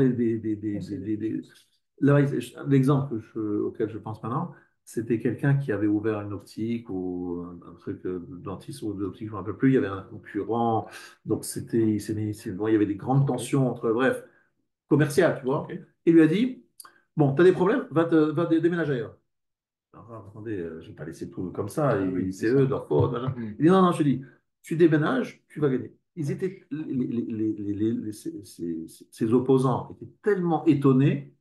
là-bas, l'exemple auquel je pense maintenant, c'était quelqu'un qui avait ouvert une optique ou un truc de dentiste ou d'optique, je ne me rappelle plus, il y avait un concurrent, donc bon, il y avait des grandes tensions entre, bref, commerciales, tu vois. Il lui a dit, bon, tu as des problèmes, va déménager ailleurs. Alors, attendez, je ne vais pas laisser tout comme ça, c'est eux, leur faute. Il dit, non, non, je te dis, tu déménages, tu vas gagner. Ils étaient, ces opposants étaient tellement étonnés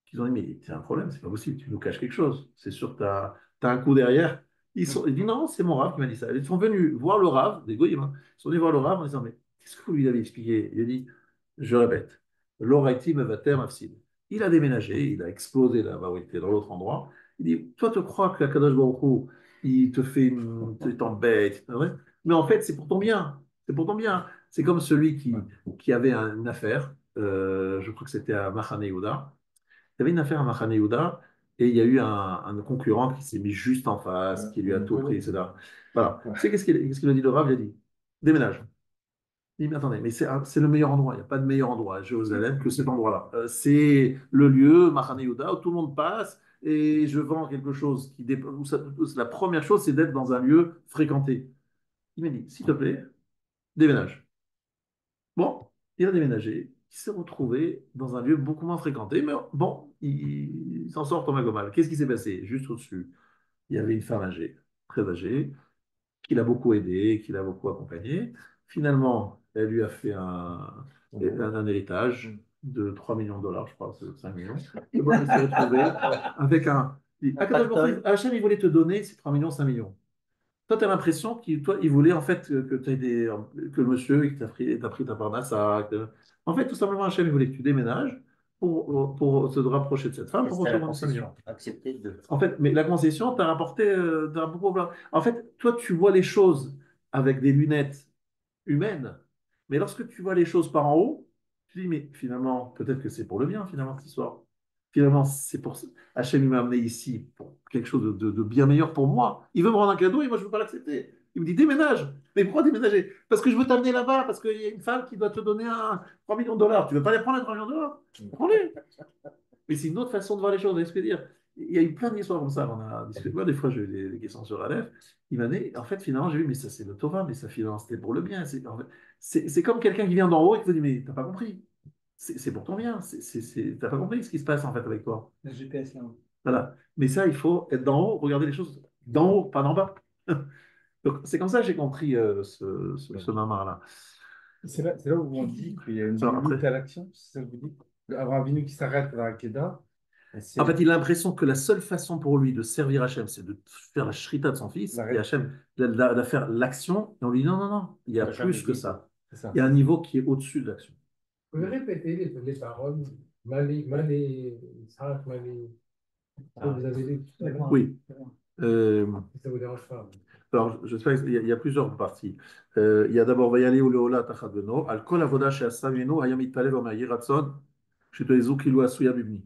qu'ils ont dit, mais c'est un problème, c'est pas possible, tu nous caches quelque chose. C'est sûr que tu as un coup derrière. Ils disent, non, c'est mon Rav qui m'a dit ça. Ils sont venus voir le Rav, des goyim, hein. Ils sont venus voir le Rav en disant, mais qu'est-ce que vous lui avez expliqué? Il a dit, je répète, l'oraiti me va terme afsid. Il a déménagé, il a explosé là-bas où il était dans l'autre endroit. Il dit, toi, tu crois que Kadosh Baruch Hu, il te fait il t'embête, c'est vrai? Mais en fait, c'est pour ton bien. C'est pour ton bien. C'est comme celui qui avait une affaire, je crois que c'était à Mahane Yehuda. Il y avait une affaire à Mahane Yehuda, et il y a eu un concurrent qui s'est mis juste en face, qui lui a tout pris, etc. Voilà. Tu sais qu'est-ce qu'il a dit le Rav? Il a dit, déménage. Il dit, mais attendez, mais c'est le meilleur endroit. Il n'y a pas de meilleur endroit à Jérusalem que cet endroit-là. C'est le lieu, Machane Yehuda, où tout le monde passe et je vends quelque chose la première chose, c'est d'être dans un lieu fréquenté. Il m'a dit, s'il te plaît, déménage. Bon, il a déménagé. Il s'est retrouvé dans un lieu beaucoup moins fréquenté, mais bon, il s'en sort Thomas Gomal. Qu'est-ce qui s'est passé? Juste au-dessus, il y avait une femme âgée, très âgée, qui l'a beaucoup aidé, qui l'a beaucoup accompagné. Finalement, elle lui a fait un héritage de 3 millions de dollars, je crois, c'est 5 millions. Et bon, il s'est retrouvé avec un. Hachem, il voulait te donner ces 3 millions, 5 millions. Toi, tu as l'impression qu'il voulait en fait que le monsieur il t'a pris ta parnassa. En fait, tout simplement, Hachem, il voulait que tu déménages pour se rapprocher de cette femme, Et pour c'était la recevoir les 5 millions. concession. Accepter de. En fait, mais la concession t'a rapporté beaucoup. En fait, toi, tu vois les choses avec des lunettes humaines, mais lorsque tu vois les choses par en haut, tu dis, mais finalement, peut-être que c'est pour le bien, finalement, cette histoire. Finalement, c'est pour ça. Hachem, il m'a amené ici pour quelque chose de bien meilleur pour moi. Il veut me rendre un cadeau et moi, je ne veux pas l'accepter. Il me dit, déménage. Mais pourquoi déménager? Parce que je veux t'amener là-bas, parce qu'il y a une femme qui doit te donner 3 millions de dollars. Tu ne veux pas les prendre, les 3 millions de dollars? Prends-les. Mais c'est une autre façon de voir les choses, vous voyez dire. Il y a eu plein d'histoires comme ça. On a discuté. Moi, des fois, j'ai eu des questions sur Aleph. Il m'a dit, en fait, finalement, j'ai vu, mais ça, c'est le Torah, mais ça, finalement, c'était pour le bien. C'est comme quelqu'un qui vient d'en haut et qui te dit, mais t'as pas compris. C'est pour ton bien. T'as pas compris ce qui se passe, en fait, avec toi. Le GPS là. Voilà. Mais ça, il faut être d'en haut, regarder les choses d'en haut, pas d'en bas. Donc, c'est comme ça que j'ai compris ce mamar-là. C'est là où on dit qu'il y a une Alors, limite après, à l'action, c'est ça que vous dites? Abraham Avinu qui s'arrête à la Hakeda, en fait, il a l'impression que la seule façon pour lui de servir Hachem, c'est de faire la shrita de son fils, et Hachem de faire l'action, et on lui dit non, non, non, il y a T'as jamais plus que dit ça. c'est ça. Il y a un niveau qui est au-dessus de l'action. Vous pouvez répéter les paroles? Mali, Sarah, Mali. Vous avez dit tout à l'heure. Oui. Si ça vous dérange pas. Alors, j'espère qu'il y a plusieurs parties. Il y a d'abord Vayale ou Leola Tachadeno, Al Kol Avoda Sheasavinu, Hayam Itpalel Omer Yiratson, Shetoezu Kilu Asuya Bibni.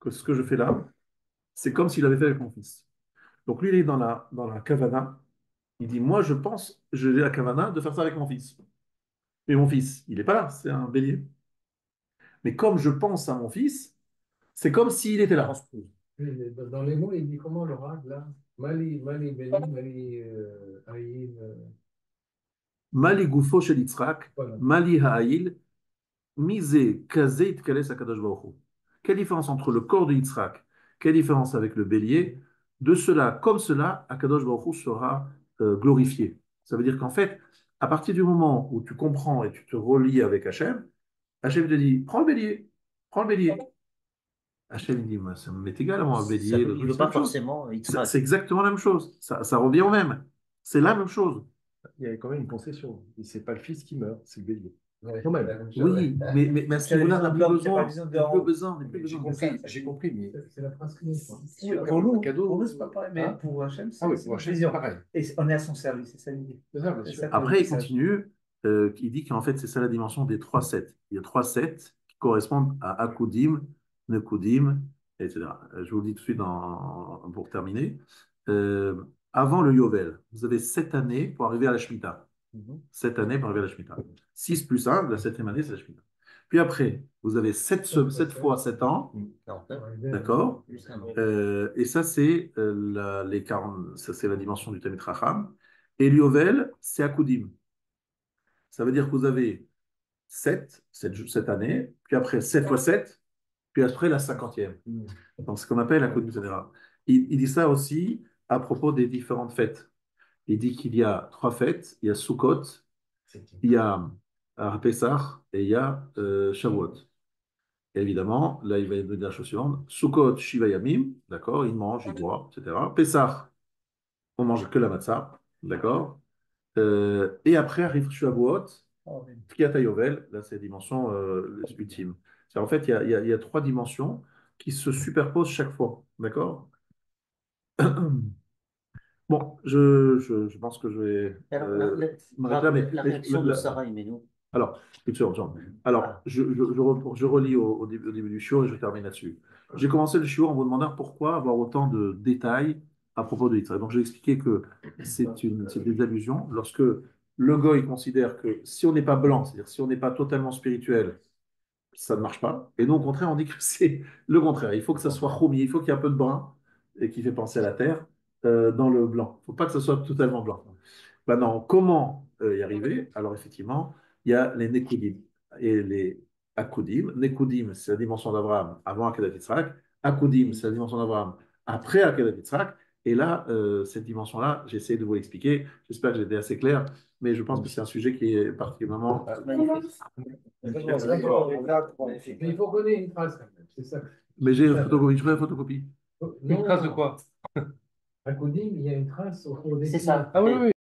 Que ce que je fais là, c'est comme s'il avait fait avec mon fils. Donc lui, il est dans la kavana. Il dit, moi, je pense, j'ai la kavana de faire ça avec mon fils. Mais mon fils, il n'est pas là, c'est un bélier. Mais comme je pense à mon fils, c'est comme s'il était là. Transpose. Oui, mais dans les mots, il dit comment l'oracle là? Mali, Beni, Mali, Aïl. Mali Gufo Shel Yitzhak, Voilà. Mali Ha'il, Mise Kazeit Kales Akadosh Baruch Hu. Quelle différence entre le corps de Yitzhak? Quelle différence avec le bélier? De cela, comme cela, Akadosh Baruch Hu sera glorifié. Ça veut dire qu'en fait, à partir du moment où tu comprends et tu te relis avec Hachem, Hachem te dit, prends le bélier, prends le bélier. Hachem il dit, moi, ça m'est égal à moi, un bélier, Il le ne truc, veut c'est la pas même chose. forcément, il C'est traque. c'est exactement la même chose. Ça revient au même. C'est la même chose. Il y avait quand même une concession. Et c'est pas le fils qui meurt, c'est le bélier. Ouais, Quand même. la même chose, Oui, ouais. mais à ce C'est la niveau-là, on n'a vision de plus l'homme, c'est pas la besoin. vision On de n'a en plus haut. besoin. On n'a plus J'ai besoin. compris, j'ai compris, mais C'est la phrase clé, quoi. Pour nous, c'est pas pareil, mais Hein? pour Hachem, ah oui, c'est pour une Hachem, c'est vision. pareil. Et on est à son service, c'est ça l'idée. C'est ça, bien C'est sûr. ça que Après, le il message. continue, il dit qu'en fait, c'est ça la dimension des 3 sets. Il y a 3 sets qui correspondent à Akudim, Nekudim, etc. Je vous le dis tout de suite pour terminer. Euh, Avant le Yovel, vous avez 7 années pour arriver à la Shemitah. 7 années pour arriver à la Shemitah. 6 plus 1, la 7e année, c'est la Shemitah. Puis après, vous avez 7 fois 7 ans, Non, d'accord? plus un an. Et ça, c'est les 40, ça, c'est la dimension du Tamid Racham. Et l'Yovel, c'est Akudim. Ça veut dire que vous avez 7 années, puis après 7 fois 7, puis après la 50e. Donc, ce qu'on appelle Akudim, etc. Il dit ça aussi à propos des différentes fêtes. Il dit qu'il y a 3 fêtes. Il y a Sukkot, il y a Pessah et il y a Shavuot. Et évidemment, là, il va nous dire la chose suivante. Sukkot, Shiva Yamim, d'accord, il mange, il boit, etc. Pessah, on mange que la matzah, d'accord. Et après arrive Shavuot, Tkiat Yovel, là, c'est la dimension ultime. En fait, il y a 3 dimensions qui se superposent chaque fois, d'accord. Bon, je pense que je vais Alors, m'arrêter là, mais la réaction de la- Sarah Imenu. Alors, une seconde, Jean. Alors, je relis au début du shiur et je termine là-dessus. J'ai commencé le shiur en vous demandant pourquoi avoir autant de détails à propos de Yitzhak. Donc, j'ai expliqué que c'est des allusions. Lorsque le goy considère que si on n'est pas blanc, c'est-à-dire si on n'est pas totalement spirituel, ça ne marche pas. Et nous, au contraire, on dit que c'est le contraire. Il faut que ça soit choumi, il faut qu'il y ait un peu de brun et qui fait penser à la terre dans le blanc. Il ne faut pas que ce soit totalement blanc. Maintenant, comment y arriver? Alors, effectivement, il y a les Nekudim et les Akudim. Nekudim, c'est la dimension d'Abraham avant Akedat Yitzhak. Akudim, c'est la dimension d'Abraham après Akedat Yitzhak. Et là, cette dimension-là, j'essaie de vous l'expliquer. J'espère que j'ai été assez clair, mais je pense que c'est un sujet qui est particulièrement. Mais il faut connaître une phrase quand même, c'est ça. Mais j'ai une photocopie. Je ferai une photocopie. Une trace de quoi? À Koudim, il y a une trace au cours des C'est ça. Ah oui, oui.